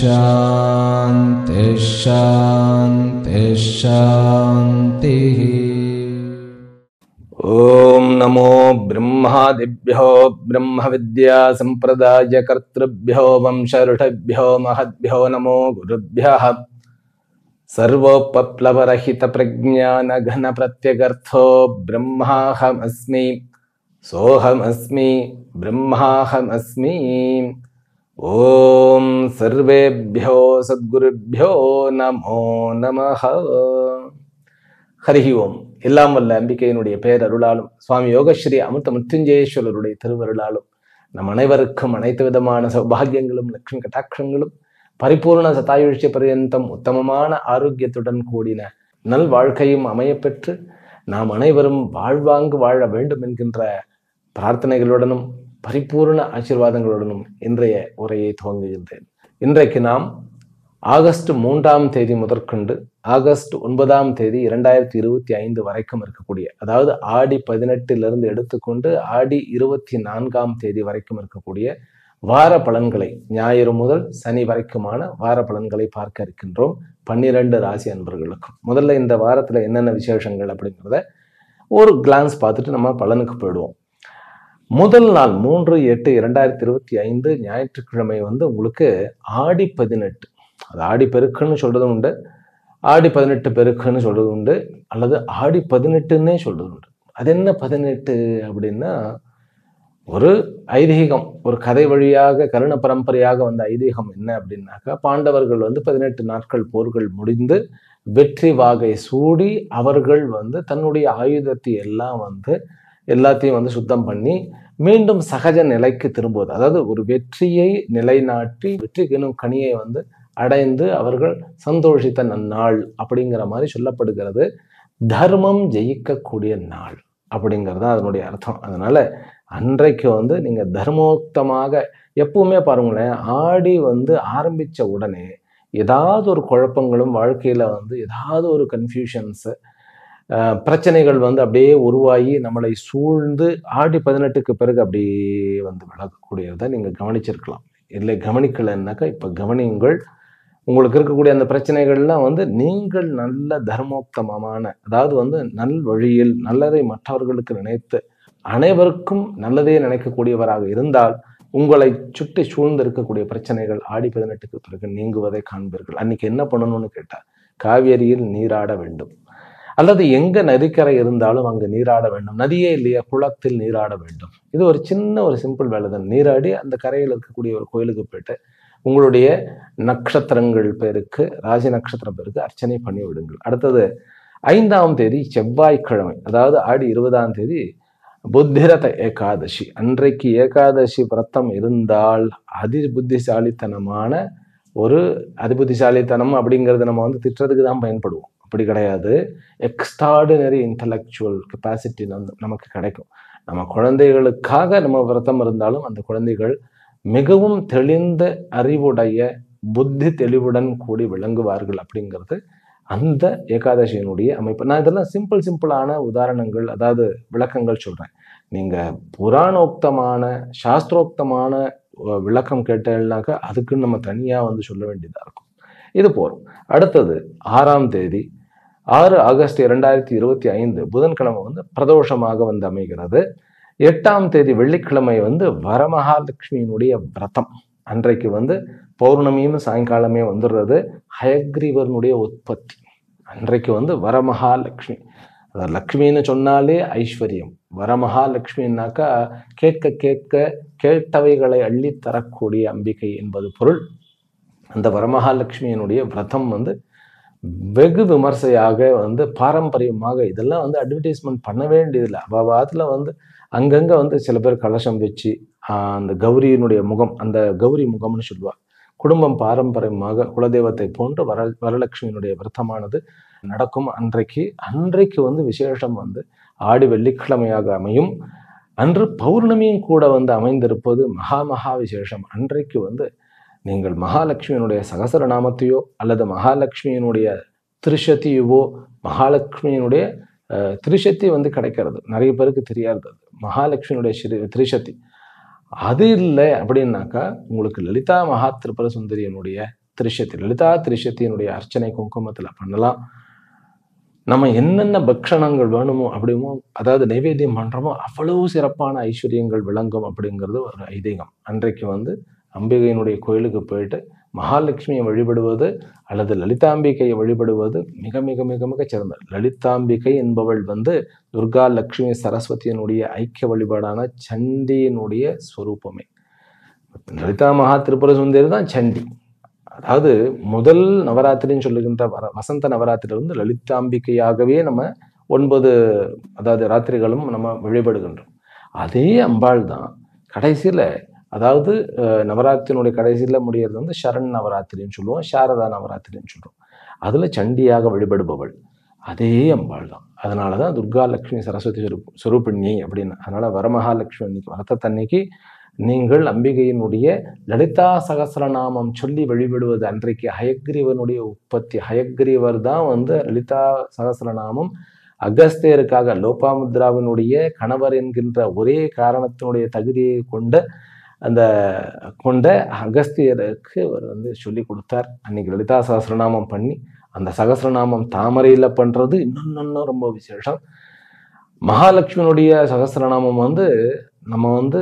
शांति शांति शांति। ओम नमो ब्रह्मादिभ्यो ब्रह्म विद्या संप्रदाय कर्तृभ्यो वंशऋषिभ्यो महद्भ्यो नमो गुरुभ्यः। सर्वोपप्लवरहित प्रज्ञान घन प्रत्यगर्थो ब्रह्माहमस्मि सोहमस्मि ब्रह्माहमस्मि। ओम सर्वेभ्यो सद्गुरुभ्यो नमो नमः। हरि ओम। எல்லாம் வல்ல அம்பிகையினுடைய பேரருளாலும் சுவாமி யோகஸ்ரீ அமிர்த மிருத்யுஞ்சயேஸ்வரருடைய திருவருளாலும் நம் அனைவருக்கும் அனைத்து விதமான சௌபாகியங்களும் லட்சுமி கட்டாட்சங்களும் பரிபூர்ண சதாயுஷ்ய பர்யந்தம் உத்தமமான ஆரோக்கியத்துடன் கூடின நல் வாழ்க்கையும் அமையப்பெற்று நாம் அனைவரும் வாழ்வாங்கு வாழ வேண்டும் என்கின்ற பிரார்த்தனைகளுடனும் பரிபூர்ண ஆசீர்வாதங்களுடனும் இன்றைய உரையை துவங்குகின்றேன். இன்றைக்கு நாம் ஆகஸ்ட் 3ஆம் தேதி முதற்கொண்டு ஆகஸ்ட் 9ஆம் தேதி 2025 வரைக்கும் இருக்கக்கூடிய, அதாவது ஆடி 18 எடுத்துக்கொண்டு ஆடி 24ஆம் தேதி வரைக்கும் இருக்கக்கூடிய வார பலன்களை, ஞாயிறு முதல் சனி வரைக்குமான வார பலன்களை பார்க்க இருக்கின்றோம் 12 ராசி அன்பர்களுக்கும். முதல்ல இந்த வாரத்துல என்னென்ன விசேஷங்கள் அப்படிங்கிறத ஒரு கிளான்ஸ் பார்த்துட்டு நம்ம பலனுக்கு போயிடுவோம். முதல் நாள் 3/8/2025 ஞாயிற்றுக்கிழமை உங்களுக்கு ஆடி 18, அது ஆடி பெருக்குன்னு சொல்றது உண்டு, ஆடி 18 பெருக்குன்னு சொல்றது உண்டு, அல்லது ஆடி 18ன்னே சொல்றது உண்டு. அது என்ன 18 அப்படின்னா, ஒரு ஐதீகம், ஒரு கதை வழியாக கருண பரம்பரையாக வந்த ஐதீகம் என்ன அப்படின்னாக்கா, பாண்டவர்கள் 18 நாட்கள் போர்கள் முடிந்து வெற்றி வாகை சூடி அவர்கள் தன்னுடைய ஆயுதத்தை எல்லாம் எல்லாத்தையும் சுத்தம் பண்ணி மீண்டும் சகஜ நிலைக்கு திரும்புவது, அதாவது ஒரு வெற்றியை நிலைநாட்டி வெற்றி எனும் கனியை அடைந்து அவர்கள் சந்தோஷித்த நன்னாள் அப்படிங்கிற மாதிரி சொல்லப்படுகிறது. தர்மம் ஜெயிக்கக்கூடிய நாள் அப்படிங்கிறது அதனுடைய அர்த்தம். அதனால அன்றைக்கு நீங்க தர்மோக்தமாக எப்பவுமே பாருங்களேன், ஆடி ஆரம்பிச்ச உடனே ஏதாவது ஒரு குழப்பங்களும் வாழ்க்கையில ஏதாவது ஒரு கன்ஃபியூஷன்ஸ், பிரச்சனைகள் அப்படியே உருவாகி நம்மளை சூழ்ந்து ஆடி 18க்கு பிறகு அப்படியே விலகக்கூடியதை நீங்க கவனிச்சிருக்கலாம். இல்லை கவனிக்கலைன்னாக்கா இப்ப கவனியுங்கள். உங்களுக்கு இருக்கக்கூடிய அந்த பிரச்சனைகள்லாம் நீங்கள் நல்ல தர்மோக்தமமான, அதாவது நல் வழியில் நல்லதை மற்றவர்களுக்கு நினைத்து அனைவருக்கும் நல்லதே நினைக்கக்கூடியவராக இருந்தால் உங்களை சுற்றி சூழ்ந்து இருக்கக்கூடிய பிரச்சனைகள் ஆடி 18க்கு பிறகு நீங்குவதை காண்பீர்கள். அன்னைக்கு என்ன பண்ணணும்னு கேட்டா, காவேரியில் நீராட வேண்டும், அல்லது எங்க நதிக்கரை இருந்தாலும் அங்கு நீராட வேண்டும். நதியே இல்லையா, குளத்தில் நீராட வேண்டும். இது ஒரு சின்ன ஒரு சிம்பிள் வேலை தான். நீராடி அந்த கரையில் இருக்கக்கூடிய ஒரு கோயிலுக்கு போயிட்டு உங்களுடைய நட்சத்திரங்கள் பேருக்கு, ராசி நட்சத்திரம் பேருக்கு அர்ச்சனை பண்ணி விடுங்கள். அடுத்தது 5ஆம் தேதி செவ்வாய்க்கிழமை, அதாவது ஆடி 20ஆம் தேதி புத்திரத ஏகாதசி. அன்றைக்கு ஏகாதசி விரதம் இருந்தால் அதிபுத்திசாலித்தனமான ஒரு அதிபுத்திசாலித்தனம் அப்படிங்கிறது நம்ம திட்டுறதுக்கு தான் பயன்படுவோம், அப்படி கிடையாது. எக்ஸ்ட்ராடினரி இன்டலெக்சுவல் கெப்பாசிட்டி நமக்கு கிடைக்கும். நம்ம குழந்தைகளுக்காக நம்ம விரதம் இருந்தாலும் அந்த குழந்தைகள் மிகவும் தெளிந்த அறிவுடைய புத்தி தெளிவுடன் கூடி விளங்குவார்கள் அப்படிங்கிறது அந்த ஏகாதசியினுடைய அமைப்பு. நான் இதெல்லாம் சிம்பிளான உதாரணங்கள், அதாவது விளக்கங்கள் சொல்றேன். நீங்க புராணோக்தமான சாஸ்திரோக்தமான விளக்கம் கேட்டேன்னாக்கா அதுக்குன்னு நம்ம தனியா சொல்ல வேண்டியதா இருக்கும். இது போறோம். அடுத்தது 6ஆம் தேதி 6 ஆகஸ்ட் 2025 புதன்கிழமை பிரதோஷமாக அமைகிறது. 8ஆம் தேதி வெள்ளிக்கிழமை வரமகாலட்சுமியினுடைய விரதம். அன்றைக்கு பௌர்ணமியும் சாயங்காலமே வந்துடுறது. ஹயக்ரீவனுடைய உற்பத்தி அன்றைக்கு வரமகாலட்சுமி. அதாவது லக்ஷ்மின்னு சொன்னாலே ஐஸ்வர்யம். வரமகாலட்சுமின்னாக்கா கேட்க கேட்க கேட்டவைகளை அள்ளி தரக்கூடிய அம்பிகை என்பது பொருள். அந்த வரமகாலட்சுமியினுடைய விரதம் வெகு விமர்சையாக பாரம்பரியமாக இதெல்லாம் அட்வர்டைஸ்மெண்ட் பண்ண வேண்டியதில்லை. அவாத்துல அங்கங்க சில பேர் கலசம் வச்சு அந்த கௌரியினுடைய முகம், அந்த கௌரி முகம்னு சொல்லுவா, குடும்பம் பாரம்பரியமாக குலதெய்வத்தை போன்று வரலட்சுமியினுடைய விரதமானது நடக்கும். அன்றைக்கு விசேஷம் ஆடி வெள்ளிக்கிழமையாக அமையும். அன்று பௌர்ணமியும் கூட அமைந்திருப்பது மகா விசேஷம். அன்றைக்கு நீங்கள் மகாலட்சுமியினுடைய சகசரநாமத்தையோ அல்லது மகாலட்சுமியினுடைய திருஷதியுவோ மகாலட்சுமியினுடைய திரிசக்தி வந்து கிடைக்கிறது. நிறைய பேருக்கு தெரியாது. அது மகாலட்சுமியுடைய திரிசக்தி அது இல்லை அப்படின்னாக்கா உங்களுக்கு லலிதா மகா திரிபுர சுந்தரியனுடைய திரிசக்தி, லலிதா திரிசக்தியினுடைய அர்ச்சனை குங்குமத்துல பண்ணலாம். நம்ம என்னென்ன பக்ஷணங்கள் வேணுமோ அப்படிமோ, அதாவது நைவேத்தியம் பண்றோமோ அவ்வளவு சிறப்பான ஐஸ்வர்யங்கள் விளங்கும் அப்படிங்கிறது ஒரு ஐதீகம். அன்றைக்கு வந்து அம்பிகையினுடைய கோயிலுக்கு போயிட்டு மகாலட்சுமியை வழிபடுவது அல்லது லலிதாம்பிகையை வழிபடுவது மிக மிக மிக மிக சிறந்தது. லலிதாம்பிகை என்பவள் வந்து துர்கா லட்சுமி சரஸ்வதியினுடைய ஐக்கிய வழிபாடான சண்டியினுடைய ஸ்வரூபமே. லலிதா மகா திரிபுர சுந்தரி தான் சண்டி. அதாவது முதல் நவராத்திரின்னு சொல்லுகின்ற வசந்த நவராத்திரி வந்து லலிதாம்பிகையாகவே நம்ம 9 அதாவது ராத்திரிகளும் நம்ம வழிபடுகின்றோம். அதே அம்பாள் தான் கடைசியில, அதாவது நவராத்திரியினுடைய கடைசியில முடியறது வந்து சரண் நவராத்திரின்னு சொல்லுவோம், சாரதா நவராத்திரின்னு சொல்லுவோம். அதுல சண்டியாக வழிபடுபவள் அதே அம்பாள் தான். அதனாலதான் துர்கா லட்சுமி சரஸ்வதி சுரூபிணி அப்படின்னு. அதனால வரமகாலட்சுமி அன்னைக்கு வரத்தன்னைக்கு நீங்கள் அம்பிகையினுடைய லலிதா சகஸ்ரநாமம் சொல்லி வழிபடுவது. அன்றைக்கு ஹயக்ரீவனுடைய உற்பத்தி, ஹயக்ரீவர் தான் வந்து லலிதா சகஸ்ரநாமம் அகஸ்தியருக்காக லோபாமுத்ராவினுடைய கணவர் என்கின்ற ஒரே காரணத்தினுடைய தகுதியை கொண்ட அகஸ்தியருக்கு அவர் வந்து சொல்லி கொடுத்தார். அன்னைக்கு லலிதா சகஸ்ரநாமம் பண்ணி அந்த சகஸ்ரநாமம் தாமரையில பண்றது இன்னொன்னு ரொம்ப விசேஷம். மகாலட்சுமியினுடைய சகஸ்ரநாமம் வந்து நம்ம வந்து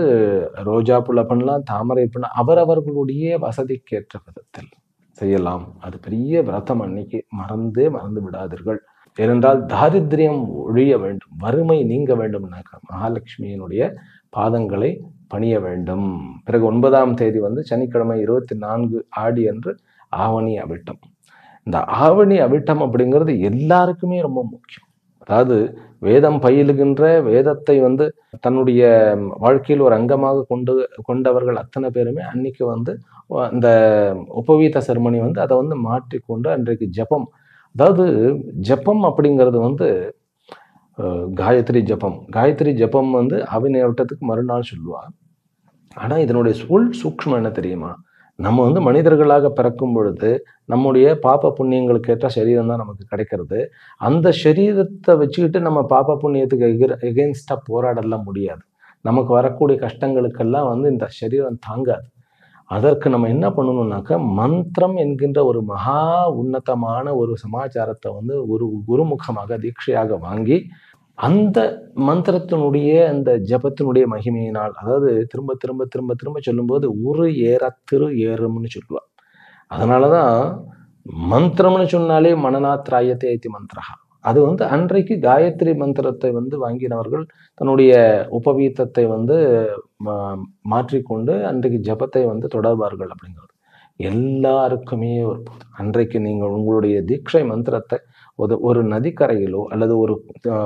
ரோஜா புள்ள பண்ணலாம், தாமரை பண்ணலாம், அவரவர்களுடைய வசதிக்கேற்ற விதத்தில் செய்யலாம். அது பெரிய விரதம். அன்னைக்கு மறந்து விடாதீர்கள். ஏனென்றால் தாரித்ரியம் ஒழிய வேண்டும், வறுமை நீங்க வேண்டும்னாக்கா மகாலட்சுமியினுடைய பாதங்களை பணிய வேண்டும். பிறகு 9ஆம் தேதி வந்து சனிக்கிழமை 24 ஆடி அன்று ஆவணி அவிட்டம். இந்த ஆவணி அவிட்டம் அப்படிங்கிறது எல்லாருக்குமே ரொம்ப முக்கியம். அதாவது வேதம் பயிலுகின்ற, வேதத்தை வந்து தன்னுடைய வாழ்க்கையில் ஒரு அங்கமாக கொண்டவர்கள் அத்தனை பேருமே அன்னைக்கு வந்து அந்த உபவீத செர்மனி வந்து அதை வந்து மாற்றிக்கொண்டு அன்றைக்கு ஜபம், அதாவது ஜபம் அப்படிங்கிறது வந்து காயத்ரி ஜபம் வந்து ஆவணி அவிட்டத்துக்கு மறுநாள் சொல்லுவா. ஆனா இதனுடைய சூக்ஷ்மம் என்ன தெரியுமா? நம்ம வந்து மனிதர்களாக பிறக்கும் பொழுது நம்முடைய பாப புண்ணியங்களுக்கு ஏற்ற சரீரம் தான் நமக்கு கிடைக்கிறது. அந்த சரீரத்தை வச்சுக்கிட்டு நம்ம பாப புண்ணியத்துக்கு எகெயின்ஸ்டா போராடலாம் முடியாது. நமக்கு வரக்கூடிய கஷ்டங்களுக்கெல்லாம் வந்து இந்த சரீரம் தாங்காது. அதற்கு நம்ம என்ன பண்ணணும்னாக்க மந்திரம் என்கின்ற ஒரு மகா உன்னதமான ஒரு சமாச்சாரத்தை வந்து ஒரு குருமுகமாக தீட்சையாக வாங்கி அந்த மந்திரத்தினுடைய அந்த ஜபத்தினுடைய மகிமையினால், அதாவது திரும்ப திரும்ப திரும்ப திரும்ப சொல்லும்போது ஒரு திரு ஏறும்னு சொல்லுவா. அதனாலதான் மந்திரம்னு சொன்னாலே மனநாத்ராயத்தை ஐத்தி மந்திரஹா. அது வந்து அன்றைக்கு காயத்ரி மந்திரத்தை வந்து வாங்கினவர்கள் தன்னுடைய உபவீத்தத்தை வந்து மாற்றிக்கொண்டு அன்றைக்கு ஜபத்தை வந்து தொடர்வார்கள் அப்படிங்கிறது எல்லாருக்குமே ஒரு அன்றைக்கு நீங்கள் உங்களுடைய தீட்சை மந்திரத்தை ஒரு நதிக்கரையிலோ அல்லது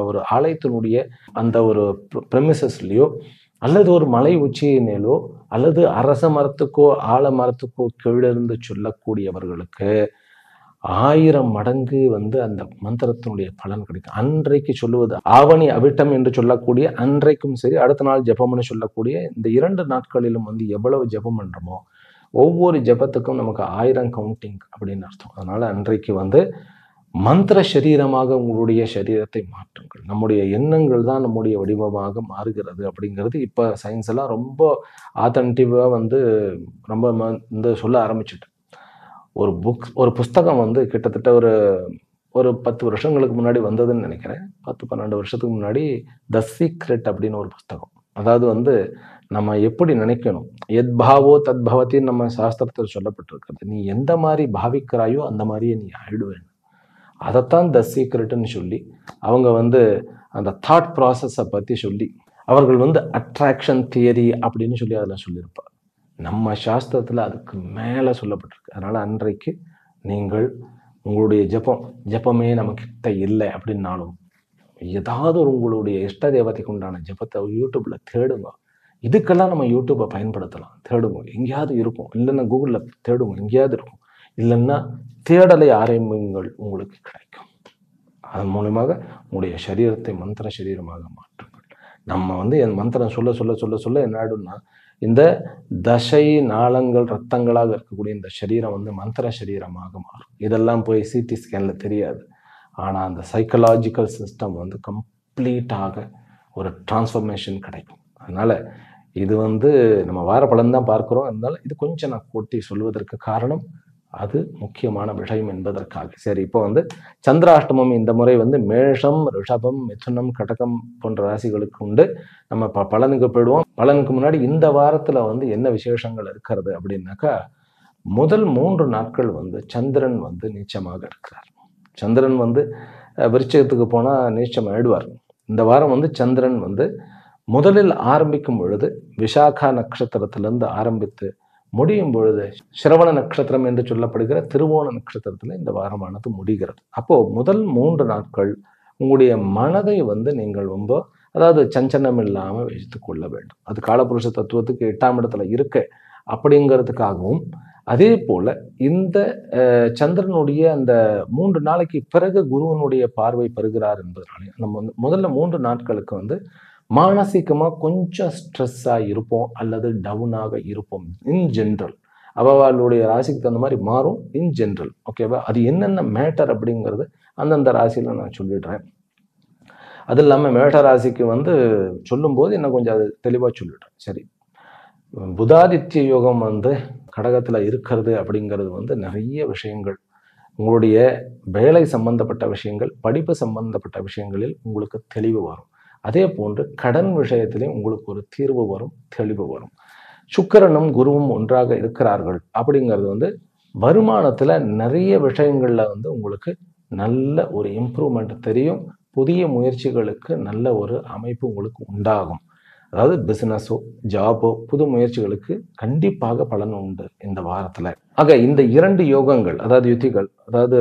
ஒரு ஆலயத்தினுடைய அந்த ஒரு பிரமிசஸ்லயோ அல்லது ஒரு மலை உச்சியினோ அல்லது அரச மரத்துக்கோ ஆல மரத்துக்கோ கீழிருந்து சொல்லக்கூடியவர்களுக்கு 1000 மடங்கு வந்து அந்த மந்திரத்தினுடைய பலன் கிடைக்கும். அன்றைக்கு சொல்லுவது ஆவணி அவிட்டம் என்று சொல்லக்கூடிய அன்றைக்கும் சரி, அடுத்த நாள் ஜபம்னு சொல்லக்கூடிய இந்த 2 நாட்களிலும் வந்து எவ்வளவு ஜபம் பண்றோமோ ஒவ்வொரு ஜபத்துக்கும் நமக்கு 1000 கவுண்டிங் அப்படின்னு அர்த்தம். அதனால அன்றைக்கு வந்து மந்திர சரீரமாக உங்களுடைய சரீரத்தை மாற்றுங்கள். நம்முடைய எண்ணங்கள் தான் நம்முடைய வடிவமாக மாறுகிறது அப்படிங்கிறது இப்ப சயின்ஸ் எல்லாம் ரொம்ப ஆத்தன்டிவா வந்து ரொம்ப இந்த சொல்ல ஆரம்பிச்சுட்டு. ஒரு புஸ்தகம் வந்து கிட்டத்தட்ட ஒரு 10 வருஷங்களுக்கு முன்னாடி வந்ததுன்னு நினைக்கிறேன். 10-12 வருஷத்துக்கு முன்னாடி த சீக்ரெட் அப்படின்னு ஒரு புஸ்தகம். அதாவது வந்து நம்ம எப்படி நினைக்கணும், எத் பாவோ தத் பவத்தின்னு நம்ம சாஸ்திரத்தில் சொல்லப்பட்டிருக்கிறது. நீ எந்த மாதிரி பாவிக்கிறாயோ அந்த மாதிரியே நீ ஆயிடுவேன். அதைத்தான் த சீக்ரெட்னு சொல்லி அவங்க வந்து அந்த தாட் ப்ராசஸை பற்றி சொல்லி அவர்கள் வந்து அட்ராக்ஷன் தியரி அப்படின்னு சொல்லி அதில் சொல்லியிருப்பார். நம்ம சாஸ்திரத்தில் அதுக்கு மேலே சொல்லப்பட்டிருக்கு. அதனால அன்றைக்கு நீங்கள் உங்களுடைய ஜபமே நமக்கிட்ட இல்லை அப்படின்னாலும் ஏதாவது உங்களுடைய இஷ்ட தேவதைக்கு உண்டான ஜபத்தை யூடியூப்ல தேடுங்க. இதுக்கெல்லாம் நம்ம யூடியூப்பை பயன்படுத்தலாம். தேடுங்க, எங்கேயாவது இருக்கும். இல்லைன்னா கூகுளில் தேடுங்க, எங்கேயாவது இருக்கும். இல்லைன்னா தேடலை ஆரம்பிங்கள், உங்களுக்கு கிடைக்கும். அதன் மூலமாக உங்களுடைய சரீரத்தை மந்திர சரீரமாக மாற்றுங்கள். நம்ம வந்து என் மந்திரம் சொல்ல சொல்ல சொல்ல சொல்ல என்ன ஆயிடும்னா இந்த தசை நாளங்கள் ரத்தங்களாக இருக்கக்கூடிய இந்த சரீரம் வந்து மந்திர சரீரமாக மாறும். இதெல்லாம் போய் சிடி ஸ்கேன்ல தெரியாது. ஆனால் அந்த சைக்கலாஜிக்கல் சிஸ்டம் வந்து கம்ப்ளீட்டாக ஒரு டிரான்ஸ்ஃபர்மேஷன் கிடைக்கும். அதனால் இது வந்து நம்ம வார பலன் தான் பார்க்குறோம். அதனால இது கொஞ்சம் நான் கூட்டி சொல்வதற்கு காரணம் அது முக்கியமான விஷயம் என்பதற்காக. சரி, இப்போ வந்து சந்திராஷ்டமம் இந்த முறை வந்து மேஷம், ரிஷபம், மிதுனம், கடகம் போன்ற ராசிகளுக்கு உண்டு. நம்ம பலனுக்கு போயிடுவோம். பலனுக்கு முன்னாடி இந்த வாரத்தில் வந்து என்ன விசேஷங்கள் இருக்கிறது அப்படின்னாக்கா, முதல் 3 நாட்கள் வந்து சந்திரன் வந்து நீச்சமாக இருக்கிறார். சந்திரன் வந்து விருச்சிகத்துக்கு போனால் நீச்சம் ஆயிடுவார். இந்த வாரம் வந்து சந்திரன் வந்து முதலில் ஆரம்பிக்கும் பொழுது விசாகா நட்சத்திரத்திலிருந்து ஆரம்பித்து முடியும் பொழுது சிரவண நட்சத்திரம் என்று சொல்லப்படுகிற திருவோண நட்சத்திரத்தில் இந்த வாரமானது முடிகிறது. அப்போ முதல் 3 நாட்கள் உங்களுடைய மனதை வந்து நீங்கள் ரொம்ப, அதாவது சஞ்சலம் இல்லாமல் வைத்துக் கொள்ள வேண்டும். அது காலபுருஷ தத்துவத்துக்கு 8ஆம் இடத்துல இருக்கு அப்படிங்கிறதுக்காகவும், அதே போல இந்த சந்திரனுடைய அந்த 3 நாளைக்கு பிறகு குருவனுடைய பார்வை பெறுகிறார் என்பதனாலே நம்ம முதல்ல 3 நாட்களுக்கு வந்து மானசீகமாக கொஞ்சம் ஸ்ட்ரெஸ்ஸாக இருப்போம் அல்லது டவுனாக இருப்போம். இன் ஜென்ரல் அவளுடைய ராசிக்கு தகுந்த மாதிரி மாறும். இன் ஜென்ரல், ஓகேவா? அது என்னென்ன மேட்டர் அப்படிங்கிறது அந்தந்த ராசியில் நான் சொல்லிடுறேன். அது இல்லாமல் மேஷ ராசிக்கு வந்து சொல்லும்போது என்ன கொஞ்சம் அது தெளிவாக சொல்லிடுறேன். சரி, புதாதித்ய யோகம் வந்து கடகத்தில் இருக்கிறது அப்படிங்கிறது வந்து நிறைய விஷயங்கள், உங்களுடைய வேலை சம்பந்தப்பட்ட விஷயங்கள், படிப்பு சம்பந்தப்பட்ட விஷயங்களில் உங்களுக்கு தெளிவு வரும். அதே போன்று கடன் விஷயத்திலே உங்களுக்கு ஒரு தீர்வு வரும், தெளிவு வரும். சுக்கிரனும் குருவும் ஒன்றாக இருக்கிறார்கள் அப்படிங்கிறது வந்து வருமானத்தில் நிறைய விஷயங்களில் வந்து உங்களுக்கு நல்ல ஒரு இம்ப்ரூவ்மெண்ட் தெரியும். புதிய முயற்சிகளுக்கு நல்ல ஒரு அமைப்பு உங்களுக்கு உண்டாகும். அதாவது பிஸ்னஸோ ஜாபோ புது முயற்சிகளுக்கு கண்டிப்பாக பலன் உண்டு இந்த வாரத்தில். ஆக இந்த 2 யோகங்கள், அதாவது யுத்திகள், அதாவது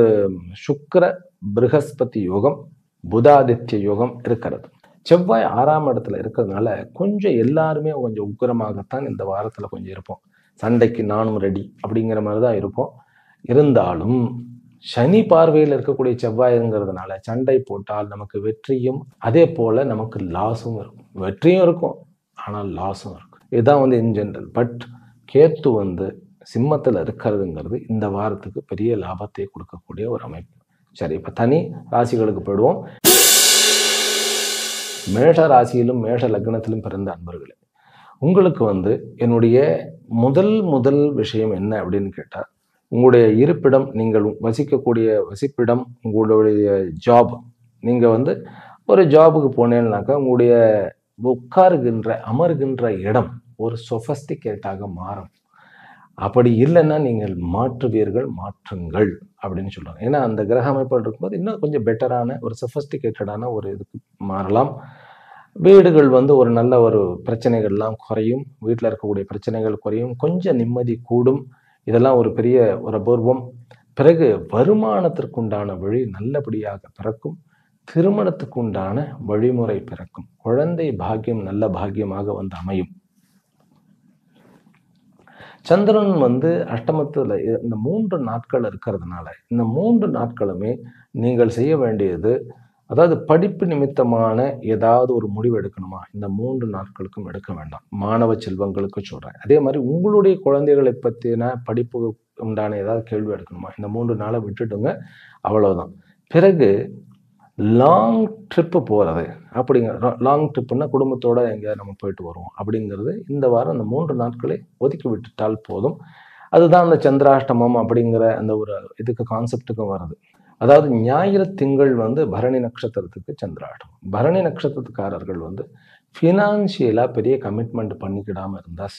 சுக்கிர ப்ரஹஸ்பதி யோகம், புதாதித்ய யோகம் இருக்கிறது. செவ்வாய் 6ஆம் இடத்துல இருக்கிறதுனால கொஞ்சம் எல்லாருமே கொஞ்சம் உக்கிரமாகத்தான் இந்த வாரத்தில் கொஞ்சம் இருப்போம். சண்டைக்கு நானும் ரெடி அப்படிங்கிற மாதிரி தான் இருப்போம். இருந்தாலும் சனி பார்வையில் இருக்கக்கூடிய செவ்வாய்ங்கிறதுனால சண்டை போட்டால் நமக்கு வெற்றியும் அதே போல நமக்கு லாஸும் இருக்கும். வெற்றியும் இருக்கும், ஆனால் லாஸும் இருக்கும். இதுதான் வந்து இன் ஜென்ரல். பட் கேத்து வந்து சிம்மத்தில் இருக்கிறதுங்கிறது இந்த வாரத்துக்கு பெரிய லாபத்தை கொடுக்கக்கூடிய ஒரு அமைப்பு. சரி, இப்போ தனி ராசிகளுக்கு போயிடுவோம். மேஷ ராசியிலும் மேஷ லக்னத்திலும் பிறந்த அன்பர்களே, உங்களுக்கு வந்து என்னுடைய முதல் விஷயம் என்ன அப்படின்னு கேட்டால், உங்களுடைய இருப்பிடம், நீங்கள் வசிக்கக்கூடிய வசிப்பிடம், உங்களுடைய ஜாப். நீங்கள் வந்து ஒரு ஜாபுக்கு போனேன்னாக்கா உங்களுடைய அமர்கின்ற இடம் ஒரு சொஃபஸ்டிகேட்டாக மாறும். அப்படி இல்லைன்னா நீங்கள் மாற்றுங்கள் அப்படின்னு சொல்லுவாங்க. ஏன்னா அந்த கிரக அமைப்புகள் இருக்கும்போது இன்னும் கொஞ்சம் பெட்டரான ஒரு சொஃபஸ்டிகேட்டடான ஒரு இதுக்கு மாறலாம். வீடுகள் வந்து ஒரு நல்ல ஒரு பிரச்சனைகள்லாம் குறையும், வீட்டில் இருக்கக்கூடிய பிரச்சனைகள் குறையும், கொஞ்சம் நிம்மதி கூடும். இதெல்லாம் ஒரு பெரிய ஒரு அபூர்வம். பிறகு வருமானத்திற்குண்டான வழி நல்லபடியாக பிறக்கும். திருமணத்துக்குண்டான வழிமுறை பிறக்கும். குழந்தை பாக்கியம் நல்ல பாக்கியமாக வந்து அமையும். சந்திரன் வந்து அஷ்டமத்தில் இந்த 3 நாட்கள் இருக்கிறதுனால இந்த 3 நாட்களுமே நீங்கள் செய்ய வேண்டியது, அதாவது படிப்பு நிமித்தமான ஏதாவது ஒரு முடிவு எடுக்கணுமா, இந்த 3 நாட்களுக்கும் எடுக்க வேண்டாம். மாணவ செல்வங்களுக்கு சொல்கிறேன். அதே மாதிரி உங்களுடைய குழந்தைகளை பற்றின படிப்பு உண்டான ஏதாவது கேள்வி எடுக்கணுமா, இந்த 3 நாளை விட்டுடுங்க, அவ்வளோதான். பிறகு லாங் ட்ரிப்பு போகிறது அப்படிங்கிற, லாங் ட்ரிப்புன்னா குடும்பத்தோடு எங்கேயாவது நம்ம போயிட்டு வருவோம் அப்படிங்கிறது இந்த வாரம் அந்த 3 நாட்களை ஒதுக்கி விட்டுட்டால் போதும். அதுதான் அந்த சந்திராஷ்டமம் அப்படிங்கிற அந்த ஒரு இதுக்கு கான்செப்டுக்கும் வருது. அதாவது ஞாயிறு திங்கள் வந்து பரணி நட்சத்திரத்துக்கு சந்திராஷ்டமம். பரணி நட்சத்திரத்துக்காரர்கள் வந்து ஃபினான்ஷியலாக பெரிய கமிட்மெண்ட் பண்ணிக்கிடாமல் இருந்தால்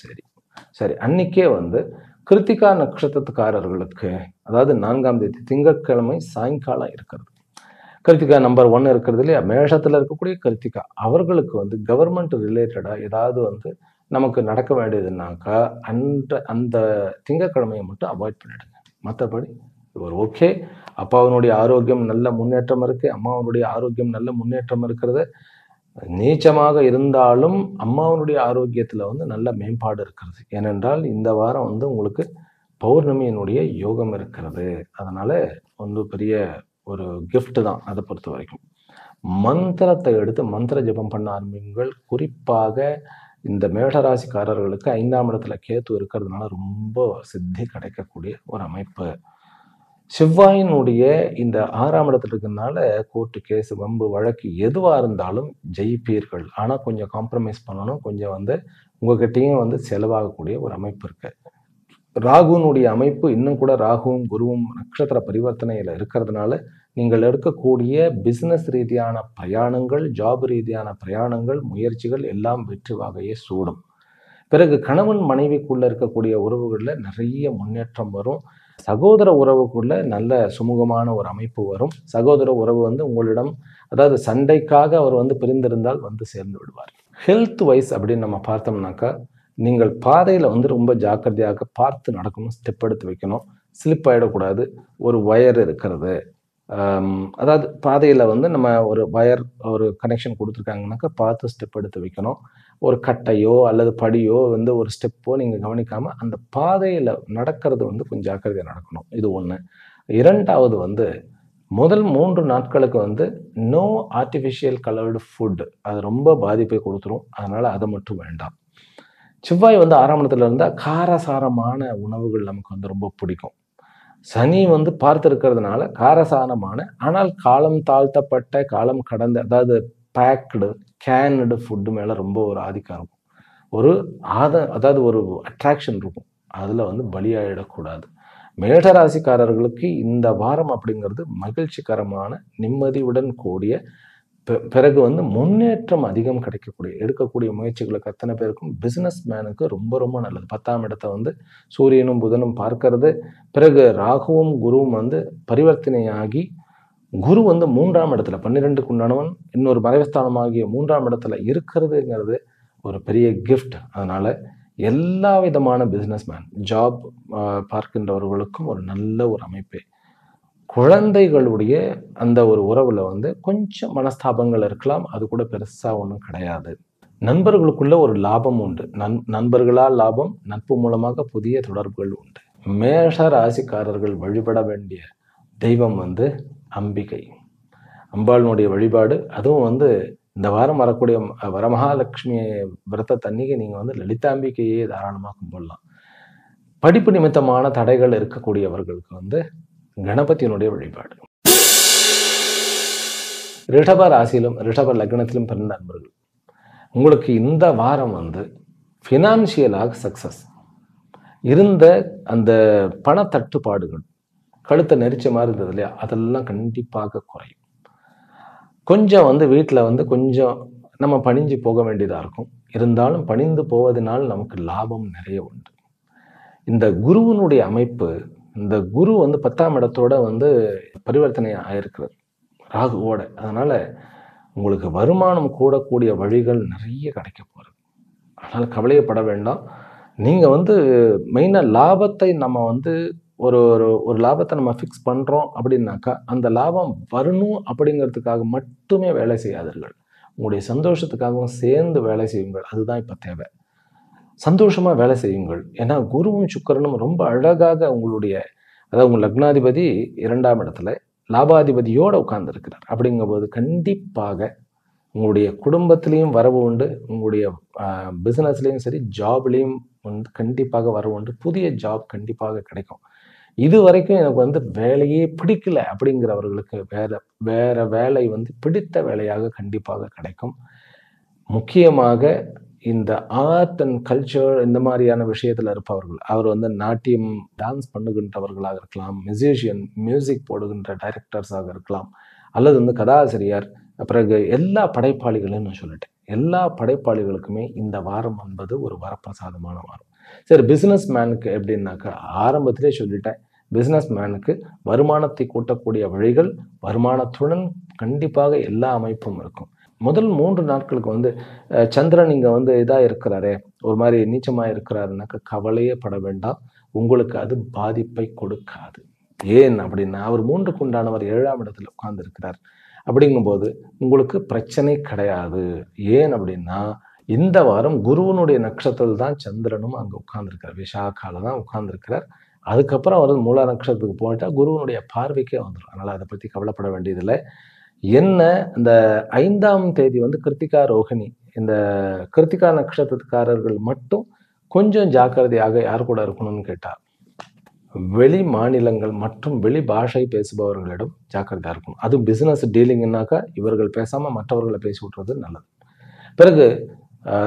சரி. அன்னைக்கே வந்து கிருத்திகா நட்சத்திரத்துக்காரர்களுக்கு, அதாவது 4ஆம் தேதி திங்கட்கிழமை சாயங்காலம் இருக்கிறது. கிருத்திகா நம்பர் 1 இருக்கிறது இல்லையா, மேஷத்தில் இருக்கக்கூடிய கிருத்திகா, அவர்களுக்கு வந்து கவர்மெண்ட் ரிலேட்டடாக ஏதாவது வந்து நமக்கு நடக்க வேண்டியதுனாக்கா அந்த திங்கட்கிழமையை மட்டும் அவாய்ட் பண்ணிடுங்க. மற்றபடி ஒரு ஓகே. அப்பாவினுடைய ஆரோக்கியம் நல்ல முன்னேற்றம் இருக்கு, அம்மாவனுடைய ஆரோக்கியம் நல்ல முன்னேற்றம் இருக்கிறது. நீச்சமாக இருந்தாலும் அம்மாவனுடைய ஆரோக்கியத்தில் வந்து நல்ல மேம்பாடு இருக்கிறது. ஏனென்றால் இந்த வாரம் வந்து உங்களுக்கு பௌர்ணமியினுடைய யோகம் இருக்கிறது. அதனால வந்து பெரிய ஒரு கிஃப்ட் தான் அதை பொறுத்த வரைக்கும். மந்திரத்தை எடுத்து மந்திர ஜபம் பண்ண ஆரம்பிங்கள். குறிப்பாக இந்த மேஷராசிக்காரர்களுக்கு 5ஆம் இடத்துல கேத்து இருக்கிறதுனால ரொம்ப சித்தி கிடைக்கக்கூடிய ஒரு அமைப்பு. செவ்வாயினுடைய இந்த 6ஆம் இடத்துல இருக்கிறதுனால கோர்ட்டு கேஸ் வம்பு வழக்கு எதுவாக இருந்தாலும் ஜெயிப்பீர்கள். ஆனால் கொஞ்சம் காம்ப்ரமைஸ் பண்ணணும். கொஞ்சம் வந்து உங்ககிட்டயும் வந்து செலவாகக்கூடிய ஒரு அமைப்பு இருக்கு. ராகுனுடைய அமைப்பு இன்னும் கூட ராகுவும் குருவும் நட்சத்திர பரிவர்த்தனையில் இருக்கிறதுனால நீங்கள் எடுக்கக்கூடிய பிசினஸ் ரீதியான பிரயாணங்கள், ஜாப் ரீதியான பிரயாணங்கள், முயற்சிகள் எல்லாம் வெற்றி வாகையை சூடும். பிறகு கணவன் மனைவிக்குள்ள இருக்கக்கூடிய உறவுகளில் நிறைய முன்னேற்றம் வரும். சகோதர உறவுக்குள்ள நல்ல சுமூகமான ஒரு அமைப்பு வரும். சகோதர உறவு வந்து உங்களிடம், அதாவது சண்டைக்காக அவர் வந்து பிரிந்திருந்தால் வந்து சேர்ந்து விடுவார். ஹெல்த் வைஸ் அப்படின்னு நம்ம பார்த்தோம்னாக்கா, நீங்கள் பாதையில் வந்து ரொம்ப ஜாக்கிரதையாக பார்த்து நடக்கணும். ஸ்டெப் எடுத்து வைக்கணும். ஸ்லிப் ஆகிடக்கூடாது. ஒரு வயர் இருக்கிறது, அதாவது பாதையில் வந்து நம்ம ஒரு வயர் ஒரு கனெக்ஷன் கொடுத்துருக்காங்கனாக்கா பார்த்து ஸ்டெப் எடுத்து வைக்கணும். ஒரு கட்டையோ அல்லது படியோ வந்து ஒரு ஸ்டெப்போ நீங்கள் கவனிக்காமல் அந்த பாதையில் நடக்கிறது வந்து கொஞ்சம் ஜாக்கிரதையாக நடக்கணும். இது ஒன்று. இரண்டாவது வந்து முதல் 3 நாட்களுக்கு வந்து நோ ஆர்டிஃபிஷியல் கலர்டு ஃபுட், அது ரொம்ப பாதிப்பை கொடுத்துரும். அதனால் அதை மட்டும் வேண்டாம். செவ்வாய் வந்து 6ஆம் இடத்துல இருந்தால் காரசாரமான உணவுகள் நமக்கு வந்து ரொம்ப பிடிக்கும். சனி வந்து பார்த்துருக்கிறதுனால காரசாரமான ஆனால் காலம் தாழ்த்தப்பட்ட காலம் கடந்த, அதாவது பேக்டு கேன்டு ஃபுட்டு மேலே ரொம்ப ஒரு ஆதிக்கம் இருக்கும். ஒரு அதாவது ஒரு அட்ராக்ஷன் இருக்கும். அதில் வந்து பலியாயிடக்கூடாது. மேடராசிக்காரர்களுக்கு இந்த வாரம் அப்படிங்கிறது மகிழ்ச்சிகரமான நிம்மதியுடன் கூடிய பிறகு வந்து முன்னேற்றம் அதிகம் கிடைக்கக்கூடிய எடுக்கக்கூடிய முயற்சிகளுக்கு அத்தனை பேருக்கும் பிஸ்னஸ் மேனுக்கு ரொம்ப ரொம்ப நல்லது. 10ஆம் இடத்தை வந்து சூரியனும் புதனும் பார்க்கறது. பிறகு ராகுவும் குருவும் வந்து பரிவர்த்தனையாகி குரு வந்து 3ஆம் இடத்துல 12க்கு உண்டானவன் இன்னொரு மறைவுஸ்தானமாகிய 3ஆம் இடத்துல இருக்கிறதுங்கிறது ஒரு பெரிய கிஃப்ட். அதனால எல்லா விதமான பிஸ்னஸ் மேன் ஜாப் பார்க்கின்றவர்களுக்கும் ஒரு நல்ல ஒரு அமைப்பே. குழந்தைகளுடைய அந்த ஒரு உறவுல வந்து கொஞ்சம் மனஸ்தாபங்கள் இருக்கலாம். அது கூட பெருசா ஒன்றும் கிடையாது. நண்பர்களுக்குள்ள ஒரு லாபம் உண்டு. நண்பர்களால் லாபம், நட்பு மூலமாக புதிய தொடர்புகள் உண்டு. மேஷ ராசிக்காரர்கள் வழிபட வேண்டிய தெய்வம் வந்து அம்பிகை, அம்பாளுடைய வழிபாடு. அதுவும் வந்து இந்த வாரம் வரக்கூடிய வரமகாலட்சுமி விரதத்தன்னைக்கு நீங்க வந்து லலிதாம்பிகையே தாராளமாக கும்பிடலாம். படிப்பு நிமித்தமான தடைகள் இருக்கக்கூடியவர்களுக்கு வந்து கணபதியினுடைய வழிபாடு. ரிஷப ராசியிலும் ரிஷப லக்னத்திலும் பிறந்த நண்பர்கள், உங்களுக்கு இந்த வாரம் வந்து ஃபினான்ஷியலாக சக்சஸ். இருந்த அந்த பண தட்டுப்பாடுகள், கழுத்தை நெரிச்ச மாதிரி இருந்தது இல்லையா, அதெல்லாம் கண்டிப்பாக குறையும். கொஞ்சம் வந்து வீட்டில் வந்து கொஞ்சம் நம்ம பணிஞ்சு போக வேண்டியதாக இருக்கும். இருந்தாலும் பணிந்து போவதனால் நமக்கு லாபம் நிறைய உண்டு. இந்த குருவினுடைய அமைப்பு, இந்த குரு வந்து 10ஆம் இடத்தோட வந்து பரிவர்த்தனை ஆயிருக்கிறது ராகுவோட. அதனால உங்களுக்கு வருமானம் கூடக்கூடிய வழிகள் நிறைய கிடைக்க போகிறது. அதனால கவலையப்பட வேண்டாம். நீங்க வந்து மெயினாக லாபத்தை நம்ம வந்து ஒரு ஒரு லாபத்தை நம்ம ஃபிக்ஸ் பண்றோம் அப்படின்னாக்கா அந்த லாபம் வரணும் அப்படிங்கிறதுக்காக மட்டுமே வேலை செய்யாதீர்கள். உங்களுடைய சந்தோஷத்துக்காகவும் சேர்ந்து வேலை செய்யுங்கள். அதுதான் இப்போ தேவை. சந்தோஷமா வேலை செய்யுங்கள். ஏன்னா குருவும் சுக்கிரனும் ரொம்ப அழகாக உங்களுடைய, அதாவது உங்கள் லக்னாதிபதி 2ஆம் இடத்துல லாபாதிபதியோட உட்கார்ந்து இருக்கிறார். அப்படிங்கும்போது கண்டிப்பாக உங்களுடைய குடும்பத்திலையும் வரவு உண்டு, உங்களுடைய பிசினஸ்லையும் சரி ஜாப்லையும் வந்து கண்டிப்பாக வரவு உண்டு. புதிய ஜாப் கண்டிப்பாக கிடைக்கும். இது வரைக்கும் எனக்கு வந்து வேலையே பிடிக்கல அப்படிங்கிறவர்களுக்கு வேற வேலை வந்து பிடித்த வேலையாக கண்டிப்பாக கிடைக்கும். முக்கியமாக இந்த ஆர்ட் அண்ட் கல்ச்சர் இந்த மாதிரியான விஷயத்துல இருப்பவர்கள், அவர் வந்து நாட்டியம் டான்ஸ் பண்ணுகின்றவர்களாக இருக்கலாம், மியூசிஷியன் மியூசிக் போடுகின்ற டைரக்டர்ஸாக இருக்கலாம், அல்லது வந்து கதாசிரியர், பிறகு எல்லா படைப்பாளிகளும் நான் சொல்லிட்டேன். எல்லா படைப்பாளிகளுக்குமே இந்த வாரம் என்பது ஒரு வரப்பிரசாதமான வாரம். சரி, பிஸ்னஸ் மேனுக்கு எப்படின்னாக்கா ஆரம்பத்திலே சொல்லிட்டேன், பிஸ்னஸ் மேனுக்கு வருமானத்தை கூட்டக்கூடிய வழிகள், வருமானத்துடன் கண்டிப்பாக எல்லா அமைப்பும் இருக்கும். முதல் 3 நாட்களுக்கு வந்து சந்திரன் இங்கே வந்து இதாக இருக்கிறாரே, ஒரு மாதிரி நீச்சமாக இருக்கிறாருனாக்கா கவலையே பட வேண்டாம். உங்களுக்கு அது பாதிப்பை கொடுக்காது. ஏன் அப்படின்னா அவர் 3க்கு உண்டானவர் 7ஆம் இடத்துல உட்கார்ந்து இருக்கிறார். அப்படிங்கும்போது உங்களுக்கு பிரச்சனை கிடையாது. ஏன் அப்படின்னா இந்த வாரம் குருவனுடைய நட்சத்திரத்தில் தான் சந்திரனும் அங்கே உட்கார்ந்துருக்கிறார். விசாகால தான் உட்கார்ந்துருக்கிறார். அதுக்கப்புறம் அவர் மூல நட்சத்திரத்துக்கு போயிட்டா குருவனுடைய பார்வைக்கே வந்துடும். அதனால் அதை பற்றி கவலைப்பட வேண்டியதில்லை. என்ன, இந்த 5ஆம் தேதி வந்து கிருத்திகா ரோகிணி, இந்த கிருத்திகா நட்சத்திரக்காரர்கள் மட்டும் கொஞ்சம் ஜாக்கிரதையாக யார் கூட இருக்கணும்னு கேட்டா வெளி மாநிலங்கள் மற்றும் வெளி பாஷை பேசுபவர்களிடம் ஜாக்கிரதையாக இருக்கணும். அதுவும் பிஸ்னஸ் டீலிங்னாக்கா இவர்கள் பேசாமல் மற்றவர்களை பேசி விட்றது நல்லது. பிறகு